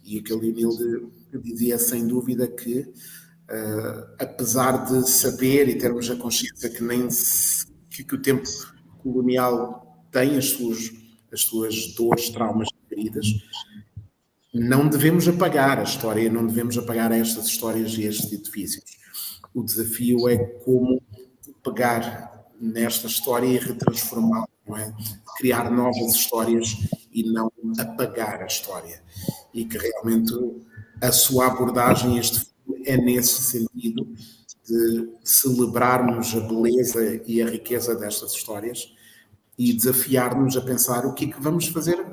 E o que a Leonilde dizia, sem dúvida, que apesar de saber e termos a consciência que o tempo colonial tem as suas dores, traumas e feridas, não devemos apagar a história, não devemos apagar estas histórias e estes edifícios. O desafio é como pegar nesta história e retransformá-la, não é? Criar novas histórias e não apagar a história. E que realmente a sua abordagem é nesse sentido de celebrarmos a beleza e a riqueza destas histórias e desafiar-nos a pensar o que é que vamos fazer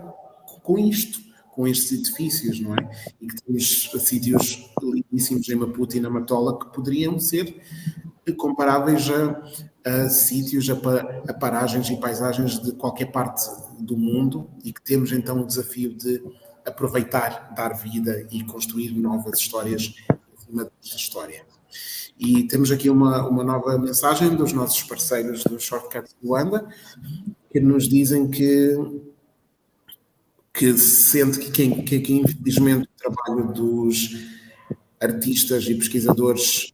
com isto, com estes edifícios, não é? E que temos sítios lindíssimos em Maputo e na Matola que poderiam ser comparáveis a sítios, a paragens e paisagens de qualquer parte do mundo e que temos então o desafio de aproveitar, dar vida e construir novas histórias em cima desta história. E temos aqui uma nova mensagem dos nossos parceiros do Shortcutz Luanda, que nos dizem que sente que infelizmente o trabalho dos artistas e pesquisadores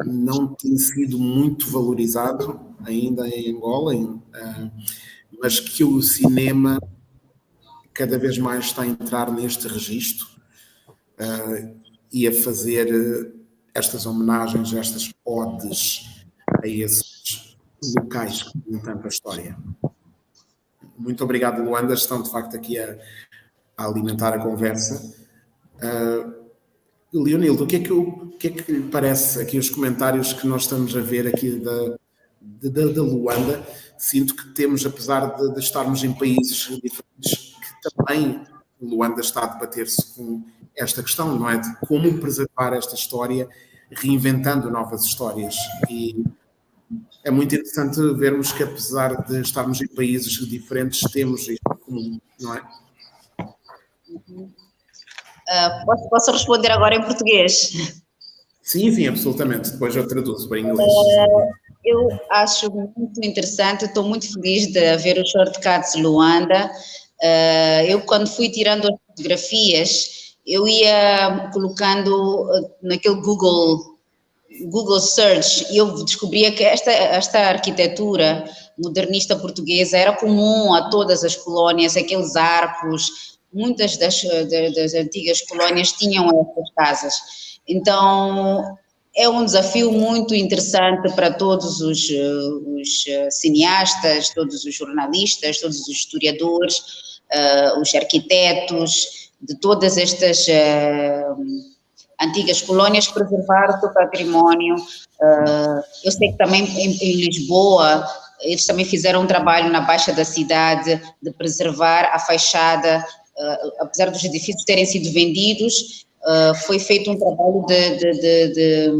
não tem sido muito valorizado ainda em Angola, mas que o cinema cada vez mais está a entrar neste registro e a fazer estas homenagens, estas odes a esses locais que contam a história. Muito obrigado, Luanda, estão de facto aqui a alimentar a conversa. Leonildo, o que é que lhe parece aqui os comentários que nós estamos a ver aqui da Luanda? Sinto que temos, apesar de estarmos em países diferentes, que também Luanda está a debater-se com esta questão, não é? De como preservar esta história, reinventando novas histórias. E é muito interessante vermos que, apesar de estarmos em países diferentes, temos isto em comum, não é? Posso responder agora em português? Sim, absolutamente. Depois eu traduzo para inglês. Eu acho muito interessante, estou muito feliz de ver o Shortcutz Luanda. Eu, quando fui tirando as fotografias, eu ia colocando naquele Google Search e eu descobria que esta arquitetura modernista portuguesa era comum a todas as colónias, aqueles arcos, muitas das antigas colónias tinham essas casas. Então, é um desafio muito interessante para todos os cineastas, todos os jornalistas, todos os historiadores, os arquitetos, de todas estas antigas colónias, preservar o seu património. Eu sei que também em Lisboa, eles também fizeram um trabalho na Baixa da cidade de preservar a fachada, apesar dos edifícios terem sido vendidos, foi feito um trabalho de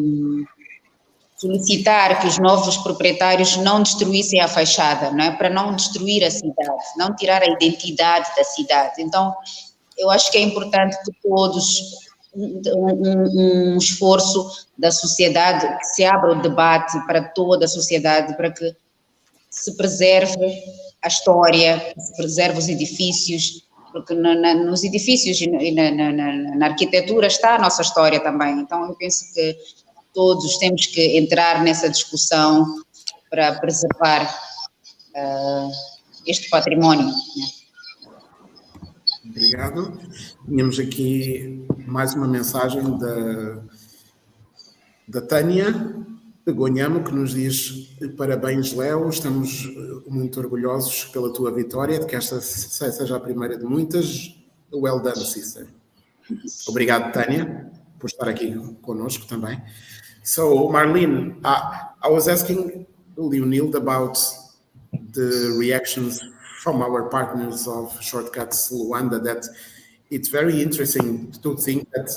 solicitar que os novos proprietários não destruíssem a fachada, não é? Para não destruir a cidade, não tirar a identidade da cidade. Então, eu acho que é importante que todos, um esforço da sociedade, que se abra o debate para toda a sociedade, para que se preserve a história, que se preserve os edifícios, porque nos edifícios e na arquitetura está a nossa história também. Então, eu penso que todos temos que entrar nessa discussão para preservar este património, né? Obrigado. Tínhamos aqui mais uma mensagem da Tânia Gonhamo, que nos diz: parabéns, Léo, estamos muito orgulhosos pela tua vitória, de que esta seja a primeira de muitas. Well done, sister. Obrigado, Tânia, por estar aqui conosco também. So, Marlene, I was asking Leonildo about the reactions from our partners of Shortcutz Luanda, that it's very interesting to think that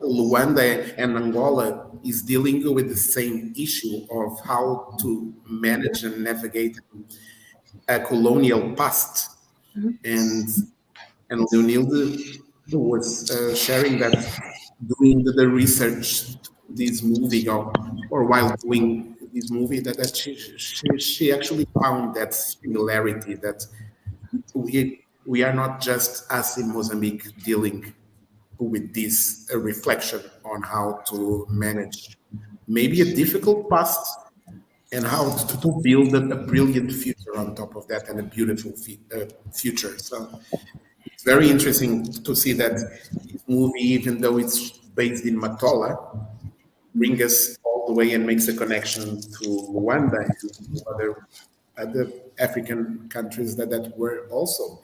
Luanda and Angola is dealing with the same issue of how to manage and navigate a colonial past. And Leonildo was sharing that doing the research this movie or while doing this movie that she actually found that similarity, that we are not just us in Mozambique dealing with this reflection on how to manage maybe a difficult past and how to build a brilliant future on top of that, and a beautiful future. So it's very interesting to see that this movie, even though it's based in Matola, brings us all the way and makes a connection to Rwanda and to other African countries that were also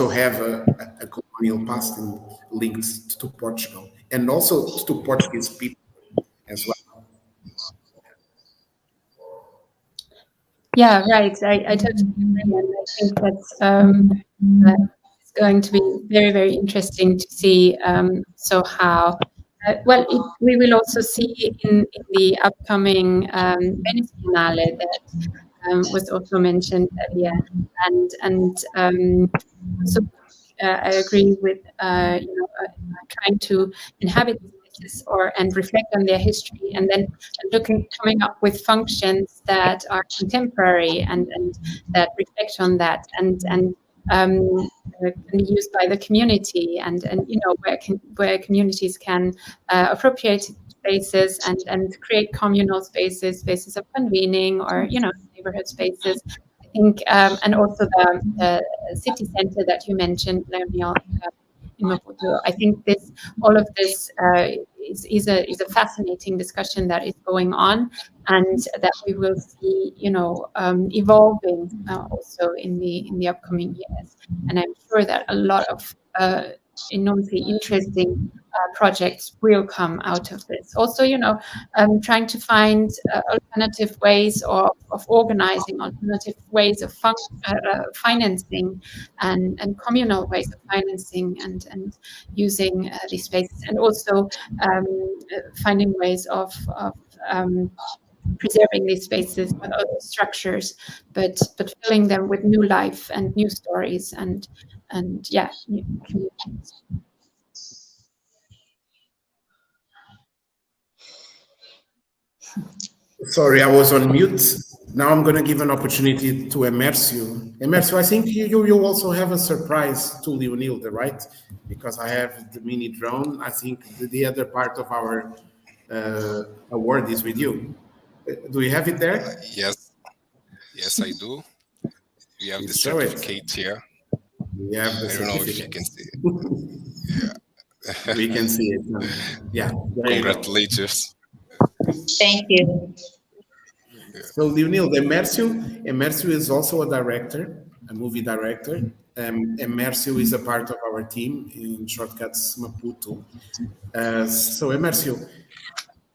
have a colonial past and linked to Portugal, and also to Portuguese people as well. Yeah, right. I totally agree, and I think that's going to be very, very interesting to see. So how, we will also see in the upcoming Venice Biennale that was also mentioned earlier, and so I agree with trying to inhabit places and reflect on their history, and then coming up with functions that are contemporary and that reflect on that, and can be used by the community, and where communities can appropriate spaces and create communal spaces of convening, or neighborhood spaces. I think, and also the city center that you mentioned, Leonil, in Maputo. I think all of this is a fascinating discussion that is going on, and that we will see, evolving also in the upcoming years. And I'm sure that a lot of enormously interesting projects will come out of this. Also, trying to find alternative ways of organizing, alternative ways of financing, and communal ways of financing, and using these spaces, and also finding ways of preserving these spaces with other structures, but filling them with new life and new stories and new communities. Sorry, I was on mute. Now I'm going to give an opportunity to Anúncio. Anúncio, I think you also have a surprise to Leonilda, right? Because I have the mini drone. I think the other part of our award is with you. Do you have it there? Yes, I do. We have the certificate here. We have the certificate. I don't know if you can see it. Yeah. We can see it. Yeah. Congratulations. Thank you. So Leonilda, Anúncio is also a director, a movie director. Anúncio is a part of our team in Shortcutz Maputo. So Anúncio,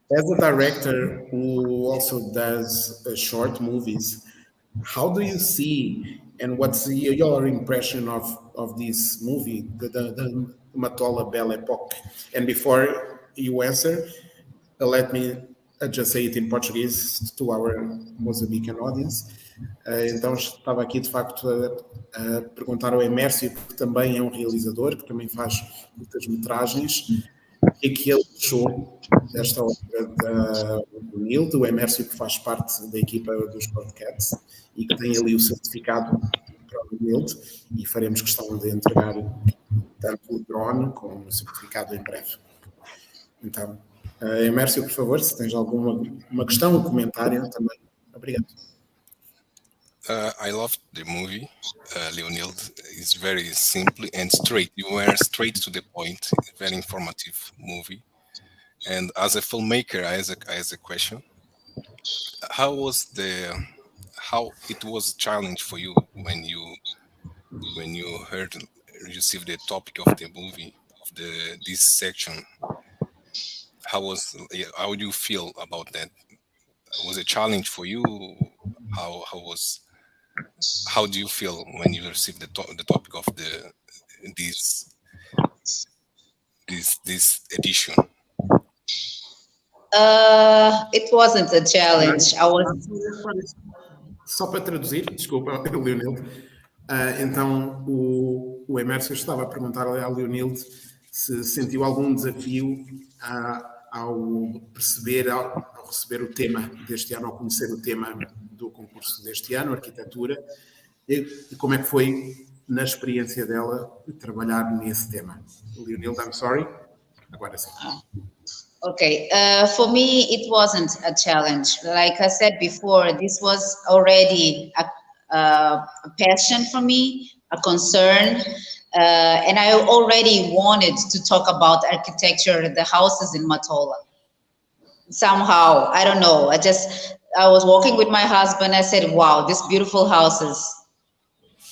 as a director who also does short movies, how do you see, and what's your impression of this movie, the Matola Belle Époque? And before you answer, let me just say it in Portuguese to our Mozambican audience. Então estava aqui de facto a perguntar ao Anúncio, que também é um realizador, que também faz curtas-metragens, o que é que ele achou desta obra da Leonilda, o Anúncio, que faz parte da equipa dos Shortcutz e que tem ali o certificado para o Leonilda, e faremos questão de entregar tanto o drone como o certificado em breve. Então, Anúncio, por favor, se tens uma questão, um comentário também. Obrigado. I loved the movie. Leonilda is very simple and straight. You were straight to the point. Very informative movie. And as a filmmaker, I have a question. How it was a challenge for you when you received the topic of the movie, of this section? How do you feel about that? Was it a challenge for you? How do you feel when you received the topic of this edition? It wasn't a challenge. Só para traduzir, desculpa, Leonilda. Então, o Anúncio estava a perguntar à Leonilda se sentiu algum desafio ao receber o tema deste ano, ao conhecer o tema do concurso deste ano, Arquitectura, e como é que foi, na experiência dela, trabalhar nesse tema. Leonilda, I'm sorry. Agora sim. Okay, for me, it wasn't a challenge. Like I said before, this was already a passion for me, a concern, and I already wanted to talk about architecture, the houses in Matola. Somehow, I don't know, I was walking with my husband, I said, wow, these beautiful houses.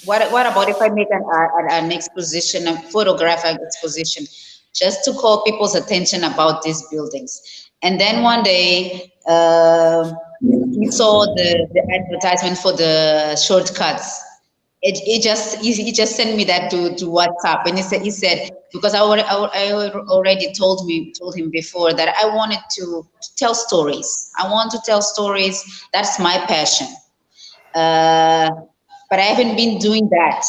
What about if I make an exposition, a photographic exposition, just to call people's attention about these buildings? And then one day, we saw the advertisement for the Shortcutz. He just sent me that to WhatsApp, and he said because I already told him before that I wanted to tell stories. I want to tell stories. That's my passion. But I haven't been doing that.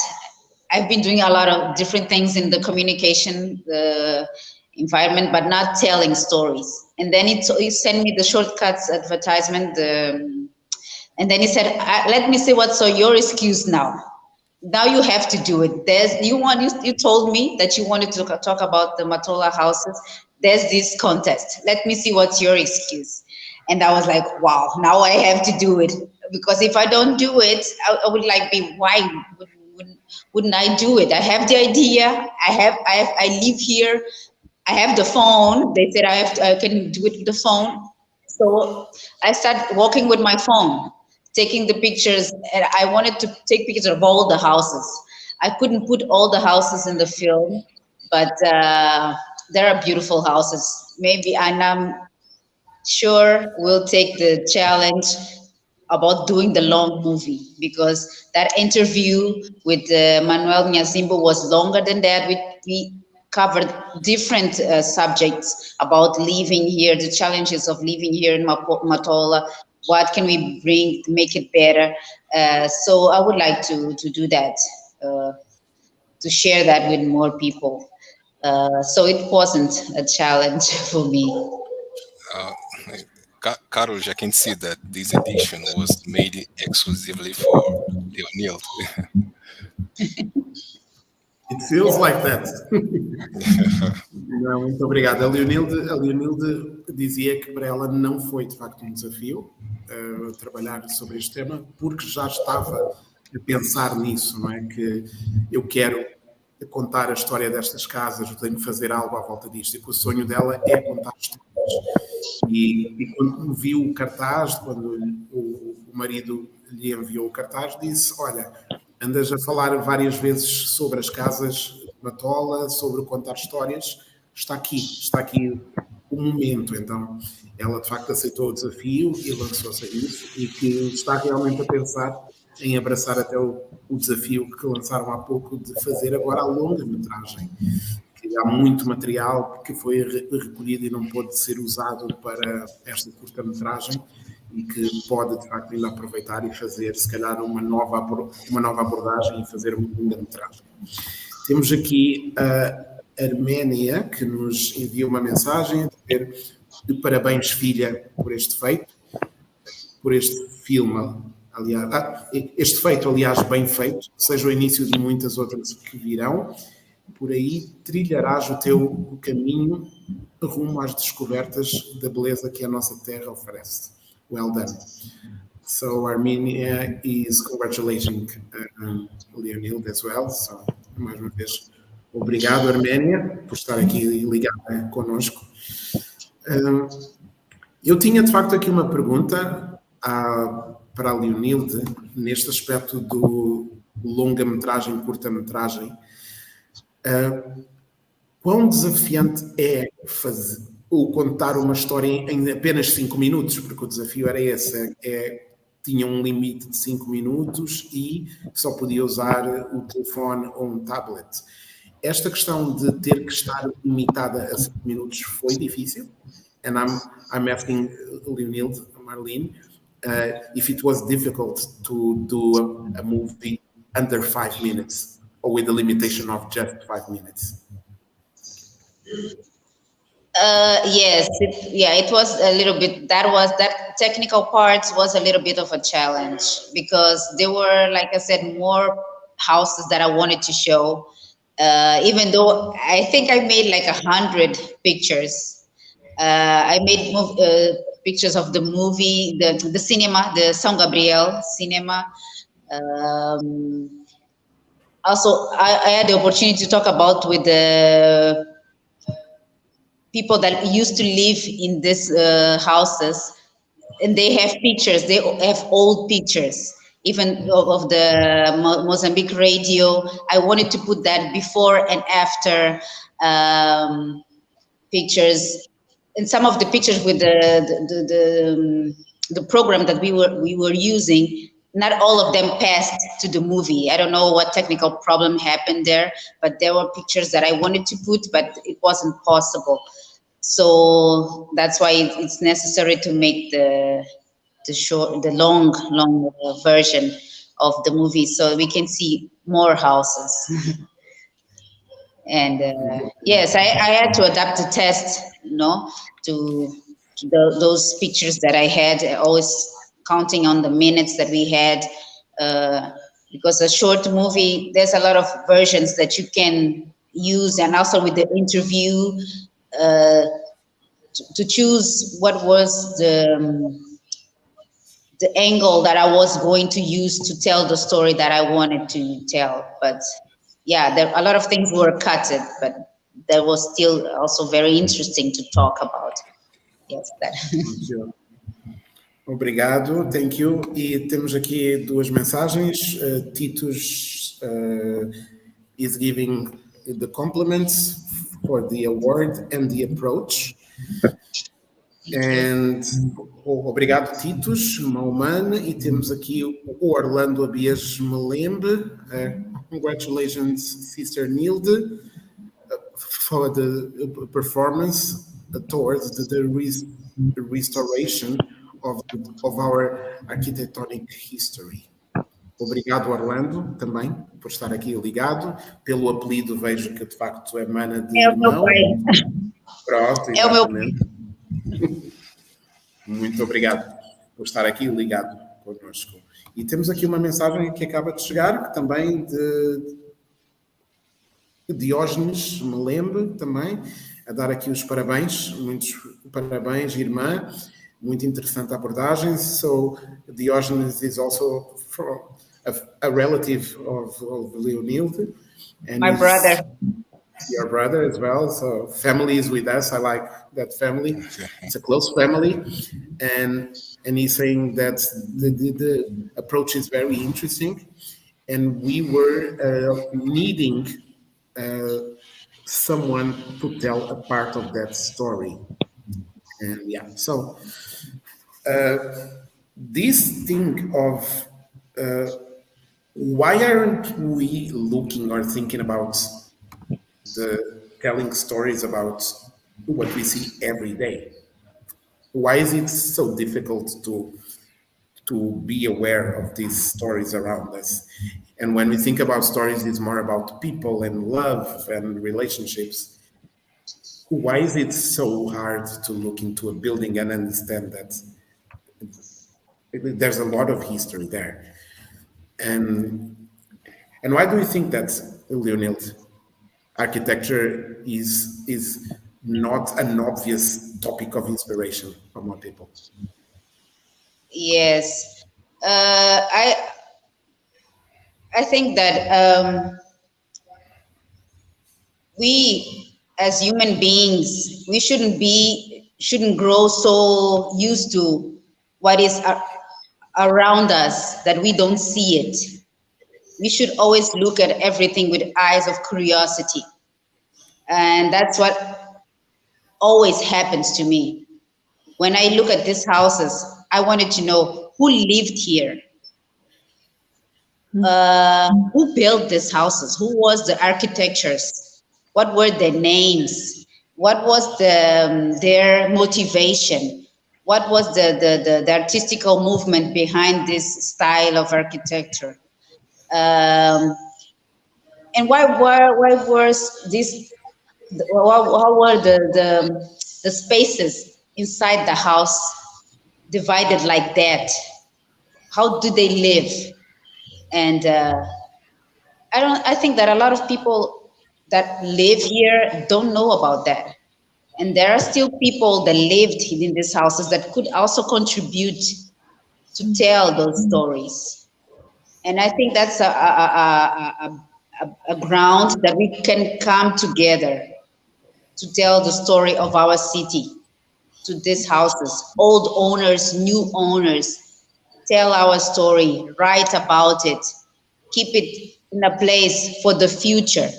I've been doing a lot of different things in the communication, the environment, but not telling stories. And then he sent me the Shortcutz advertisement, and then he said, "Let me see what's your excuse now. Now you have to do it. You told me that you wanted to talk about the Matola houses. There's this contest. Let me see what's your excuse." And I was like, wow, now I have to do it, because if I don't do it, I would why wouldn't I do it? I have the idea. I live here. I have the phone. They said I can do it with the phone. So I started walking with my phone, taking the pictures, and I wanted to take pictures of all the houses. I couldn't put all the houses in the film, but there are beautiful houses. Maybe, and I'm sure we'll take the challenge about doing the long movie, because that interview with Manuel Nyazimbo was longer than that. We covered different subjects about living here, the challenges of living here in Matola. What can we bring to make it better? So I would like to do that, to share that with more people. So it wasn't a challenge for me. Carlos, I can see that this edition was made exclusively for Leonilde. It feels like that. Não, muito obrigado. A Leonilde dizia que para ela não foi de facto um desafio trabalhar sobre este tema, porque já estava a pensar nisso, não é? Que eu quero contar a história destas casas, eu tenho que fazer algo à volta disto, e que o sonho dela é contar histórias. E quando viu o cartaz, quando o marido lhe enviou o cartaz, disse: olha, andas a falar várias vezes sobre as casas de Matola, sobre contar histórias, está aqui o momento. Então ela de facto aceitou o desafio e lançou-se a isso, e que está realmente a pensar em abraçar até o desafio que lançaram há pouco de fazer agora a longa-metragem. Há muito material que foi recolhido e não pôde ser usado para esta curta-metragem, e que pode, de facto, ainda aproveitar e fazer, se calhar, uma nova abordagem e fazer uma longa-metragem. Temos aqui a Arménia, que nos envia uma mensagem a dizer: de parabéns, filha, por este feito, por este filme. Aliás, este feito, aliás, bem feito, seja o início de muitas outras que virão. Por aí trilharás o teu caminho rumo às descobertas da beleza que a nossa terra oferece. Well done. So Armenia is congratulating Leonilde as well. So, mais uma vez, obrigado, Arménia, por estar aqui ligada connosco. Eu tinha, de facto, aqui uma pergunta para a Leonilde, neste aspecto do longa-metragem, curta-metragem. Quão desafiante é contar uma história em apenas 5 minutos? Porque o desafio era esse, tinha um limite de 5 minutos e só podia usar o telefone ou um tablet. Esta questão de ter que estar limitada a 5 minutos foi difícil? And I'm asking Leonilde, Marlene, if it was difficult to do a movie under 5 minutes. Or with the limitation of just 5 minutes? Yes, it was a little bit. That technical part was a little bit of a challenge, because there were, like I said, more houses that I wanted to show. Even though I think I made like 100 pictures. I made pictures of the movie, the cinema, the São Gabriel cinema. Also, I had the opportunity to talk about with the people that used to live in these houses, and they have pictures. They have old pictures, even of the Mozambique radio. I wanted to put that before and after pictures, and some of the pictures with the program that we were using. Not all of them passed to the movie. I don't know what technical problem happened there, but there were pictures that I wanted to put, but it wasn't possible. So that's why it's necessary to make the long version of the movie, so we can see more houses. And yes, I had to adapt the test, to those pictures that I had, always counting on the minutes that we had, because a short movie, there's a lot of versions that you can use, and also with the interview, to choose what was the angle that I was going to use to tell the story that I wanted to tell. But yeah, a lot of things were cut, but that was still also very interesting to talk about. Yes, that. Obrigado, thank you. E temos aqui duas mensagens. Titus is giving the compliments for the award and the approach. And obrigado, Titus Mauman. E temos aqui o Orlando Abias Melembe. Congratulations, Sister Nilde, for the performance towards the restoration of our architectonic history. Obrigado, Orlando, também, por estar aqui ligado. Pelo apelido, vejo que de facto é mana de irmão. Pronto, exatamente. Muito obrigado por estar aqui ligado connosco. E temos aqui uma mensagem que acaba de chegar, que também de Diógenes Melembe, também, a dar aqui os parabéns, muitos parabéns, irmã. Muito interessante a abordagem. So Diogenes is also a relative of Leonilde. And my brother. Your brother as well. So family is with us. I like that family. It's a close family. And he's saying that the approach is very interesting. And we were needing someone to tell a part of that story. And yeah, so this thing of why aren't we looking or thinking about telling stories about what we see every day? Why is it so difficult to be aware of these stories around us? And when we think about stories, it's more about people and love and relationships. Why is it so hard to look into a building and understand that there's a lot of history there? And why do you think that, Leonilde, architecture is not an obvious topic of inspiration for more people? Yes, I think that we as human beings, we shouldn't grow so used to what is around us that we don't see it. We should always look at everything with eyes of curiosity. And that's what always happens to me. When I look at these houses, I wanted to know who lived here. Who built these houses? Who was the architects? What were their names? What was their motivation? What was the artistical movement behind this style of architecture? And why was this? How were the spaces inside the house divided like that? How do they live? And I think that a lot of people that live here don't know about that. And there are still people that lived in these houses that could also contribute to tell those stories. And I think that's a ground that we can come together to tell the story of our city, to these houses, old owners, new owners, tell our story, write about it, keep it in a place for the future.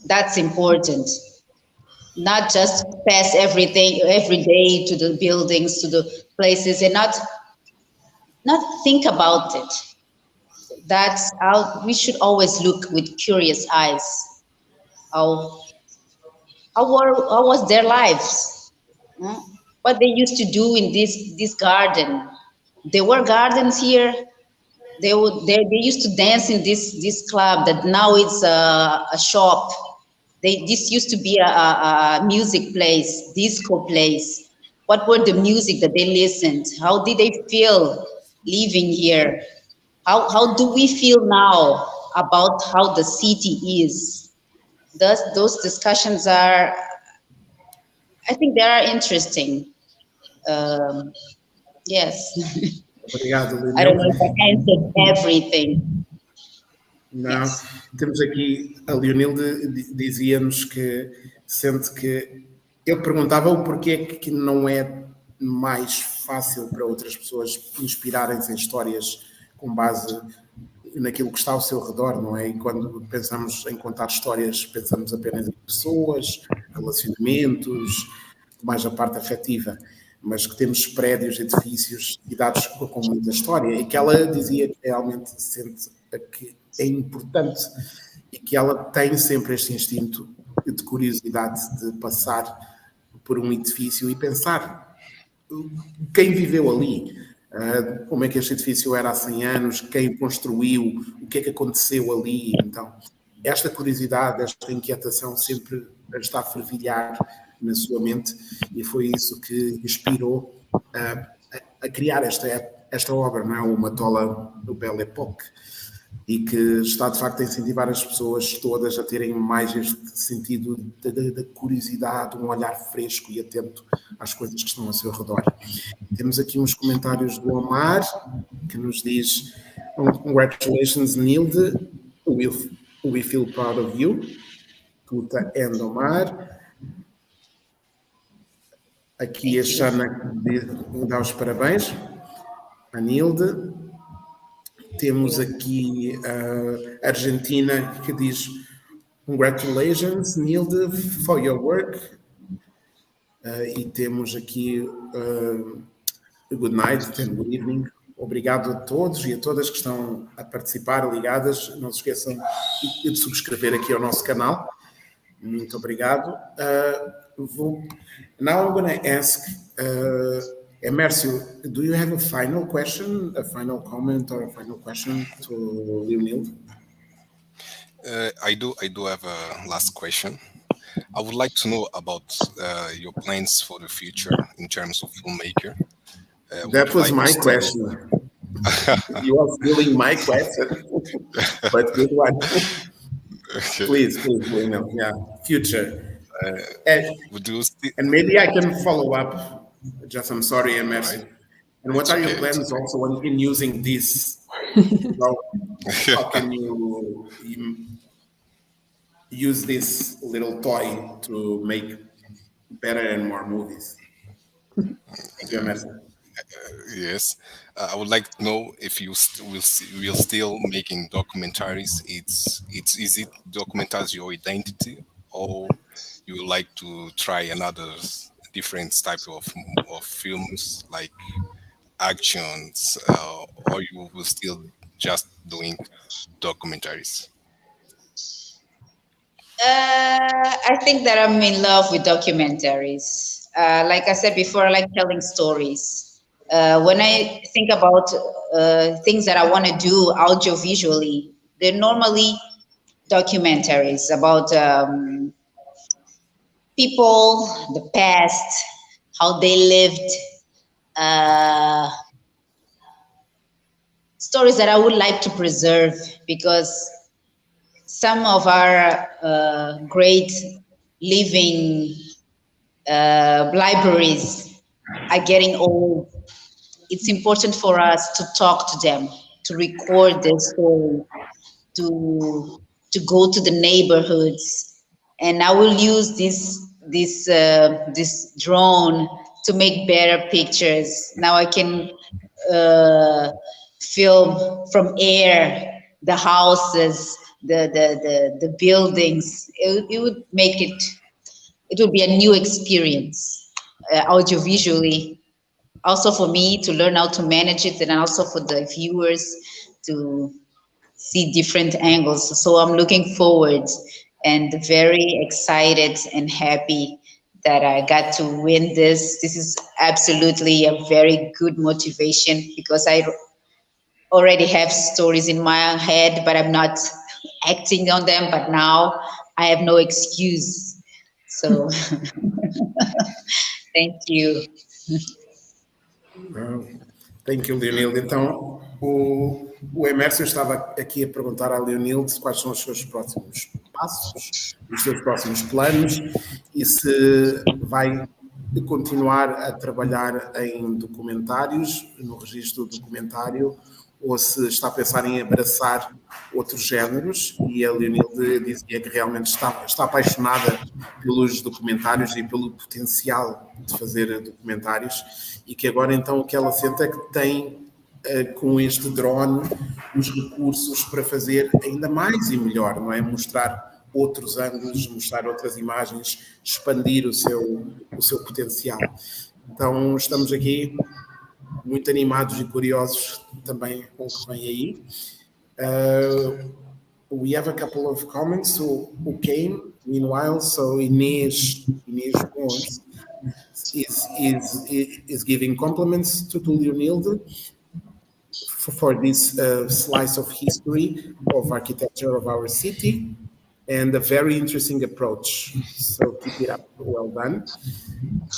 That's important. Not just pass everything every day to the buildings, to the places, and not think about it. That's how we should always look with curious eyes. How was their lives? What they used to do in this garden? There were gardens here. They used to dance in this club that now it's a shop. This used to be a music place, disco place. What were the music that they listened? How did they feel living here? How do we feel now about how the city is? Those discussions are, I think they are interesting. Yes. Obrigado, I don't know if I answered everything. Não, Yes. temos aqui, a Leonilde dizia-nos que sente que ele perguntava o porquê que não é mais fácil para outras pessoas inspirarem-se em histórias com base naquilo que está ao seu redor, não é? E quando pensamos em contar histórias, pensamos apenas em pessoas, relacionamentos, mais a parte afetiva, mas que temos prédios, edifícios, cidades com muita história, e que ela dizia que realmente sente que é importante e que ela tem sempre este instinto de curiosidade de passar por um edifício e pensar quem viveu ali, como é que este edifício era há 100 anos, quem construiu, o que é que aconteceu ali. Então, esta curiosidade, esta inquietação sempre está a fervilhar na sua mente, e foi isso que inspirou a criar esta obra, não é? O Matola do Belle Époque, e que está de facto a incentivar as pessoas todas a terem mais este sentido da curiosidade, um olhar fresco e atento às coisas que estão ao seu redor. Temos aqui uns comentários do Omar, que nos diz: "Congratulations, Nilde, we feel proud of you." Tuta and Omar. Aqui a Xana dá os parabéns à Nilde. Temos aqui a Argentina, que diz: "Congratulations, Nilde, for your work." E temos aqui good night and good evening. Obrigado a todos e a todas que estão a participar, ligadas. Não se esqueçam de subscrever aqui ao nosso canal. Muito obrigado. Now I'm going to ask Emércio, do you have a final question, a final comment, or a final question to Leonilde? I do have a last question. I would like to know about your plans for the future in terms of filmmaker. That was my question. You are stealing my question, but good one. Okay. Please, Leonilde. Yeah, future. And maybe I can follow up. I'm sorry, Emerson. Right. And what are your plans also in using this? How can you use this little toy to make better and more movies? Thank you, Emerson. Yes, I would like to know if you will still making documentaries. Is it documentaries your identity, or you would like to try another different type of films like actions, or you will still just doing documentaries? I think that I'm in love with documentaries. Like I said before, I like telling stories. When I think about things that I want to do audiovisually, they're normally documentaries about people, the past, how they lived, stories that I would like to preserve, because some of our great living libraries are getting old. It's important for us to talk to them, to record their story, to go to the neighborhoods. And I will use this drone to make better pictures. Now I can film from air the houses, the buildings. It would make it would be a new experience audiovisually. Also for me to learn how to manage it, and also for the viewers to see different angles. So I'm looking forward and very excited and happy that I got to win this. This is absolutely a very good motivation, because I already have stories in my head, but I'm not acting on them. But now I have no excuse. So thank you. Thank you, Leonilde. Então, o Emércio estava aqui a perguntar à Leonilde quais são os seus próximos passos, os seus próximos planos, e se vai continuar a trabalhar em documentários, no registro documentário, ou se está a pensar em abraçar outros géneros, e a Leonilde dizia que realmente está apaixonada pelos documentários e pelo potencial de fazer documentários, e que agora então o que ela sente é que tem, com este drone, os recursos para fazer ainda mais e melhor, não é? Mostrar outros ângulos, mostrar outras imagens, expandir o seu potencial. Então estamos aqui muito animados e curiosos também com o que vem aí. We have a couple of comments who came meanwhile. So Inês Gomes is giving compliments to Leonilde for this slice of history of architecture of our city, and a very interesting approach. So keep it up, well done.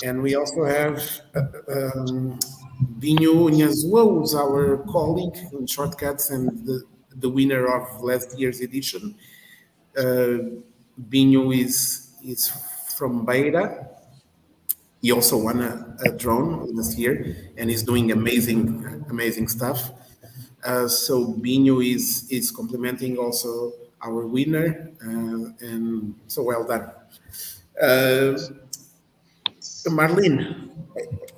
And we also have Binho Nhazua, who's our colleague in Shortcutz and the winner of last year's edition. Binho is from Beira. He also won a drone this year and is doing amazing stuff. So Binho is complimenting also our winner, and so well done. Marlene,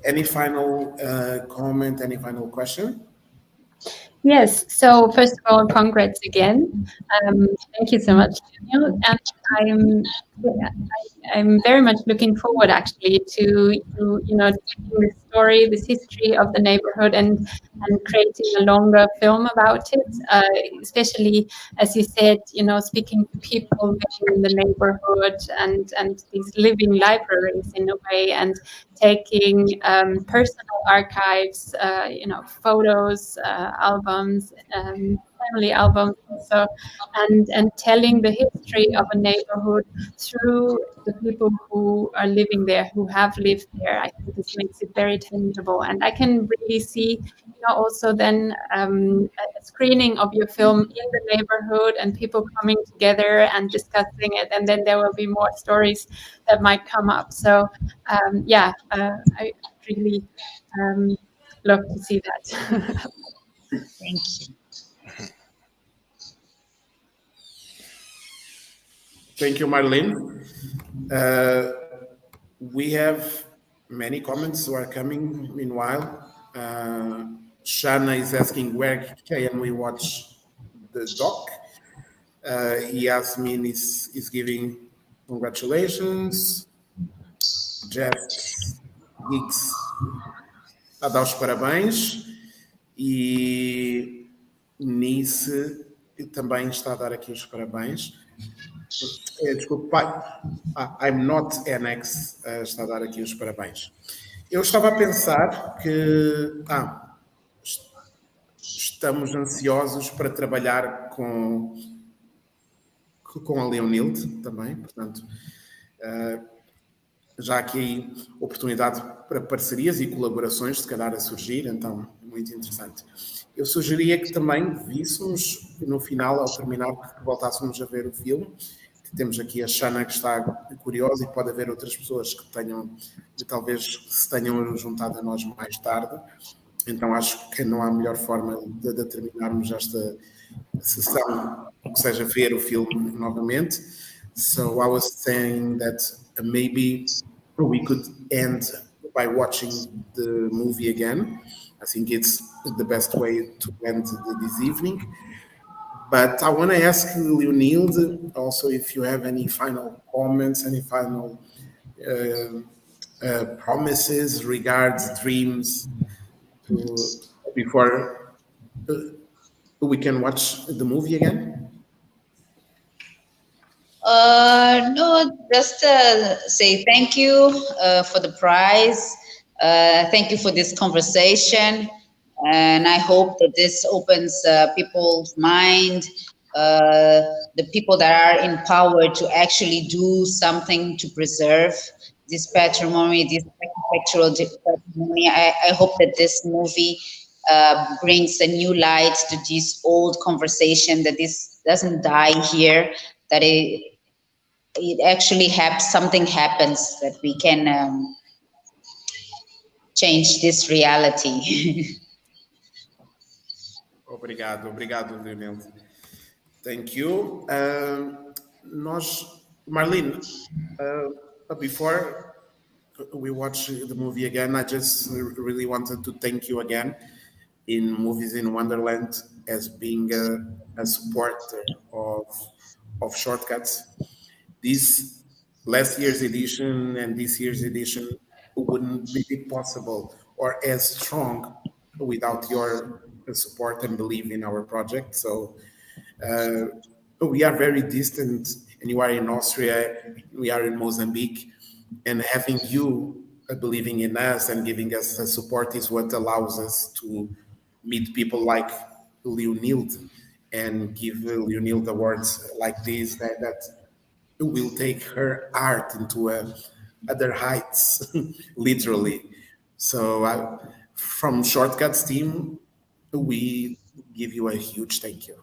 any final comment, any final question? Yes, so first of all, congrats again. Thank you so much, Daniel. And I'm very much looking forward actually to taking this story, this history of the neighborhood, and creating a longer film about it. Especially as you said, speaking to people living in the neighborhood and these living libraries in a way, and taking personal archives, photos, albums, family albums also, and telling the history of a neighborhood through the people who are living there, who have lived there. I think this makes it very tangible, and I can really see, also then a screening of your film in the neighborhood and people coming together and discussing it, and then there will be more stories that might come up. So I really love to see that. Thank you. Thank you, Marlene. We have many comments who are coming meanwhile. Shana is asking where can we watch the doc. Yasmin is giving congratulations. Jeff Hicks a dar os parabéns. E Nice também está a dar aqui os parabéns. Desculpe, I'm not NX está a dar aqui os parabéns. Eu estava a pensar que estamos ansiosos para trabalhar com a Leonilde também, portanto, já há aqui oportunidade para parcerias e colaborações, se calhar, a surgir, então, muito interessante. Eu sugeria que também víssemos, no final, ao terminar, que voltássemos a ver o filme. Temos aqui a Shana, que está curiosa, e pode haver outras pessoas que talvez se tenham juntado a nós mais tarde. Então acho que não há melhor forma de terminarmos esta sessão que seja ver o filme novamente. So I was saying that maybe we could end by watching the movie again. I think it's the best way to end this evening. But I want to ask Leonilde also if you have any final comments, any final promises, regards, dreams before we can watch the movie again. No, just say thank you for the prize. Thank you for this conversation. And I hope that this opens people's mind, the people that are empowered to actually do something to preserve this patrimony, this architectural patrimony. I hope that this movie brings a new light to this old conversation, that this doesn't die here, that it actually something happens, that we can change this reality. Obrigado, Leonel. Thank you. Marlene, before we watch the movie again, I just really wanted to thank you again in Movies in Wonderland as being a supporter of Shortcutz. This last year's edition and this year's edition wouldn't be possible or as strong without your support and belief in our project. So we are very distant, and you are in Austria, we are in Mozambique, and having you believing in us and giving us the support is what allows us to meet people like Leonilde and give Leonilde awards like this that will take her art into other heights, literally. So from Shortcutz team, we give you a huge thank you.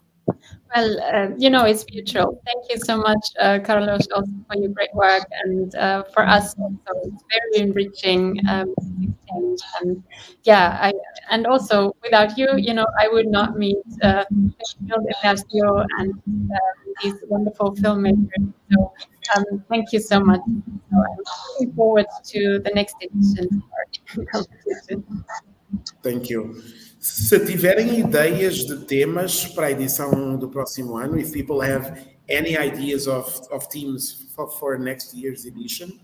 Well, it's mutual. Thank you so much, Carlos, also for your great work, and for us also, it's very enriching exchange. And and also without you, I would not meet Ignacio and these wonderful filmmakers. So thank you so much. So I'm looking forward to the next edition of our competition. Thank you. Se tiverem ideias de temas para a edição do próximo ano, if people have any ideas of themes for next year's edition,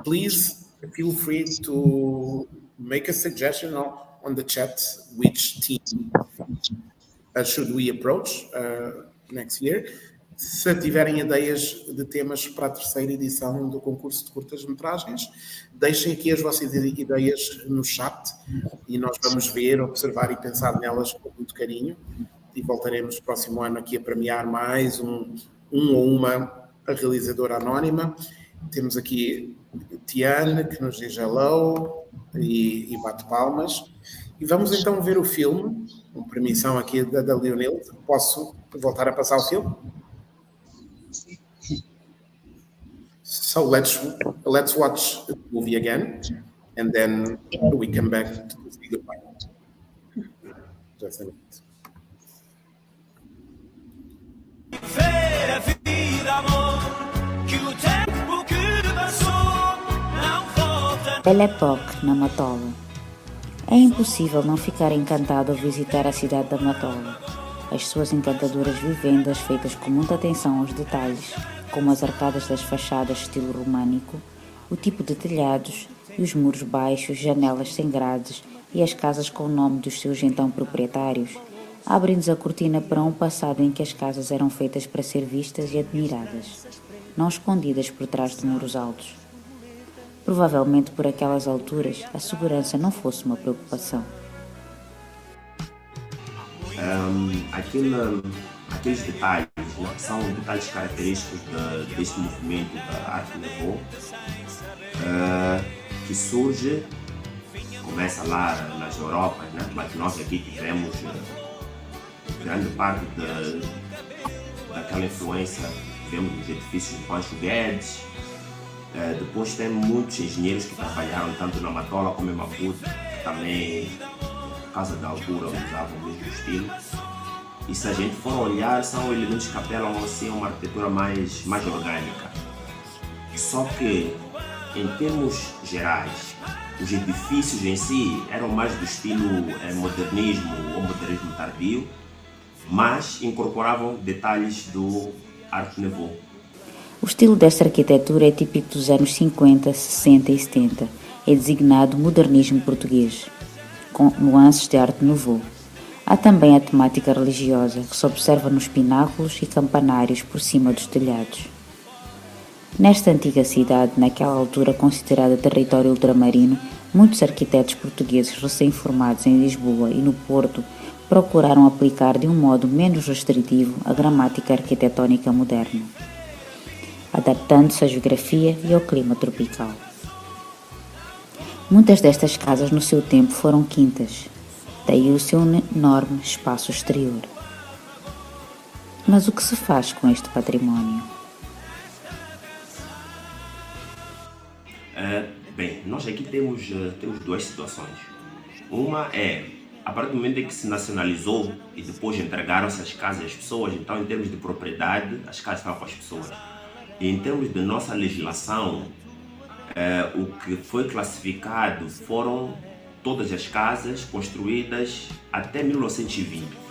please feel free to make a suggestion on the chat which team should we approach next year. Se tiverem ideias de temas para a terceira edição do concurso de curtas-metragens, deixem aqui as vossas ideias no chat e nós vamos ver, observar e pensar nelas com muito carinho e voltaremos no próximo ano aqui a premiar mais um ou uma realizadora anónima. Temos aqui Tiane, que nos diz hello e bate palmas. E vamos então ver o filme, com permissão aqui da Leonilde. Posso voltar a passar o filme? So let's watch the movie again, and then we come back to say goodbye. Just a minute. Belle Époque, na Matola. É impossível não ficar encantado ao visitar a cidade da Matola. As suas encantadoras vivendas feitas com muita atenção aos detalhes, como as arcadas das fachadas estilo românico, o tipo de telhados e os muros baixos, janelas sem grades e as casas com o nome dos seus então proprietários, abrem-nos a cortina para um passado em que as casas eram feitas para ser vistas e admiradas, não escondidas por trás de muros altos. Provavelmente por aquelas alturas a segurança não fosse uma preocupação. Aqueles detalhes, né, são detalhes característicos deste movimento da arte nouveau, que surge, começa lá nas Europas, né, mas nós aqui tivemos grande parte daquela influência, tivemos os edifícios de Pancho Guedes. Depois tem muitos engenheiros que trabalharam tanto na Matola como em Maputo, também Casa da Altura usavam o mesmo estilo. E se a gente for olhar, são elementos que apelam assim, a uma arquitetura mais orgânica. Só que, em termos gerais, os edifícios em si eram mais do estilo modernismo ou modernismo tardio, mas incorporavam detalhes do Art Nouveau. O estilo desta arquitetura é típico dos anos 50, 60 e 70. É designado modernismo português, com nuances de Art Nouveau. Há também a temática religiosa, que se observa nos pináculos e campanários por cima dos telhados. Nesta antiga cidade, naquela altura considerada território ultramarino, muitos arquitetos portugueses recém-formados em Lisboa e no Porto procuraram aplicar de um modo menos restritivo a gramática arquitetónica moderna, adaptando-se à geografia e ao clima tropical. Muitas destas casas no seu tempo foram quintas, daí o seu enorme espaço exterior. Mas o que se faz com este património? Bem, nós aqui temos duas situações. Uma é a partir do momento em que se nacionalizou e depois entregaram-se as casas às pessoas, então em termos de propriedade, as casas estavam com as pessoas. E em termos de nossa legislação, o que foi classificado foram todas as casas construídas até 1920.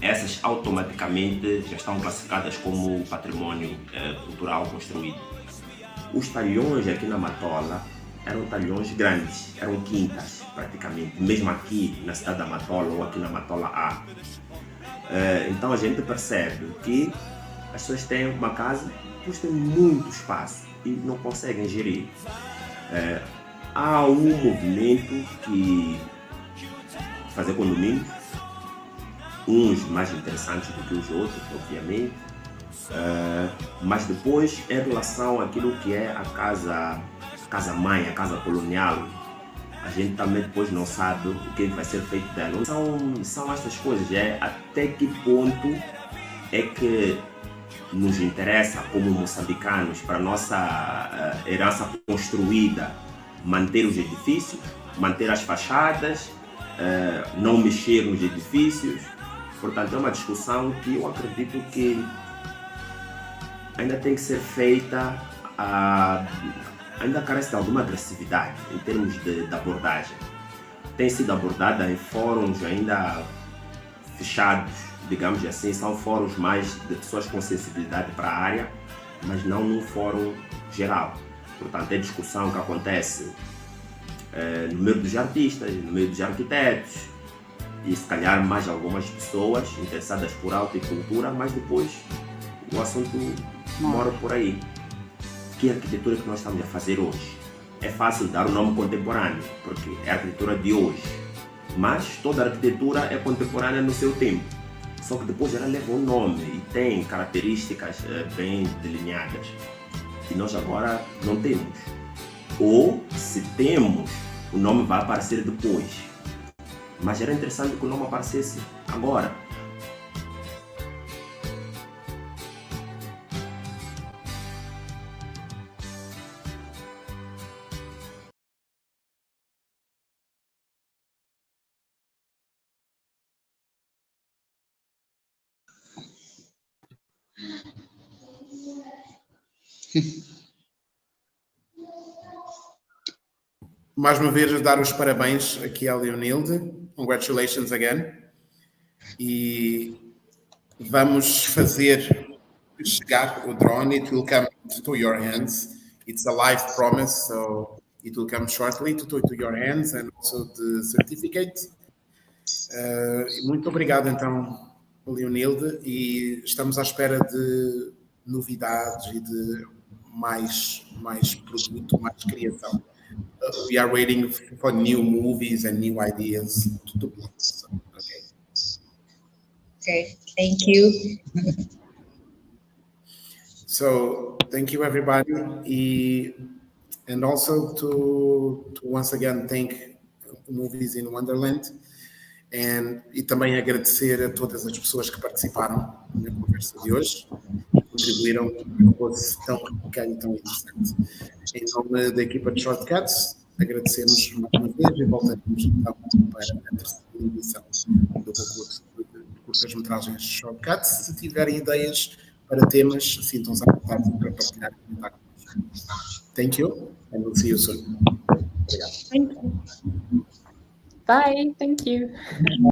Essas automaticamente já estão classificadas como patrimônio cultural construído. Os talhões aqui na Matola eram talhões grandes, eram quintas praticamente, mesmo aqui na cidade da Matola ou aqui na Matola A. Então a gente percebe que as pessoas têm uma casa, depois tem muito espaço e não conseguem gerir. Há um movimento que fazer condomínios, uns mais interessantes do que os outros, obviamente, mas depois em relação àquilo que é a casa mãe, a casa colonial, a gente também depois não sabe o que vai ser feito dela. São estas coisas, até que ponto é que nos interessa como moçambicanos, para a nossa herança construída, manter os edifícios, manter as fachadas, não mexer nos edifícios. Portanto, é uma discussão que eu acredito que ainda tem que ser feita, ainda carece de alguma agressividade em termos de abordagem. Tem sido abordada em fóruns ainda fechados, digamos assim, são fóruns mais de pessoas com sensibilidade para a área, mas não num fórum geral. Portanto, é discussão que acontece no meio dos artistas, no meio dos arquitetos, e se calhar mais algumas pessoas interessadas por arte e cultura, mas depois o assunto mora por aí. Que arquitetura que nós estamos a fazer hoje? É fácil dar o nome contemporâneo, porque é a arquitetura de hoje, mas toda arquitetura é contemporânea no seu tempo, só que depois ela leva um nome e tem características bem delineadas, e nós agora não temos, ou se temos, o nome vai aparecer depois, mas era interessante que o nome aparecesse agora. Mais uma vez, dar os parabéns aqui à Leonilde. Congratulations again. E vamos fazer chegar o drone. It will come to your hands. It's a live promise, so it will come shortly to your hands, and also the certificate. Muito obrigado, então, Leonilde, e estamos à espera de novidades e de mais produto, mais criação. We are waiting for new movies and new ideas to do. Okay, thank you. So, thank you, everybody. And also to once again thank Movies in Wonderland. E também agradecer a todas as pessoas que participaram na conversa de hoje e contribuíram para que fosse tão rica e tão interessante. Em nome da equipa de Shortcutz, agradecemos mais uma vez e voltaremos então para a terceira edição do concurso de curtas-metragens Shortcutz. Se tiverem ideias para temas, sintam-se à vontade para partilhar e comentar connosco. Thank you, and we'll see you soon. Obrigado. Thank you. Bye. Thank you.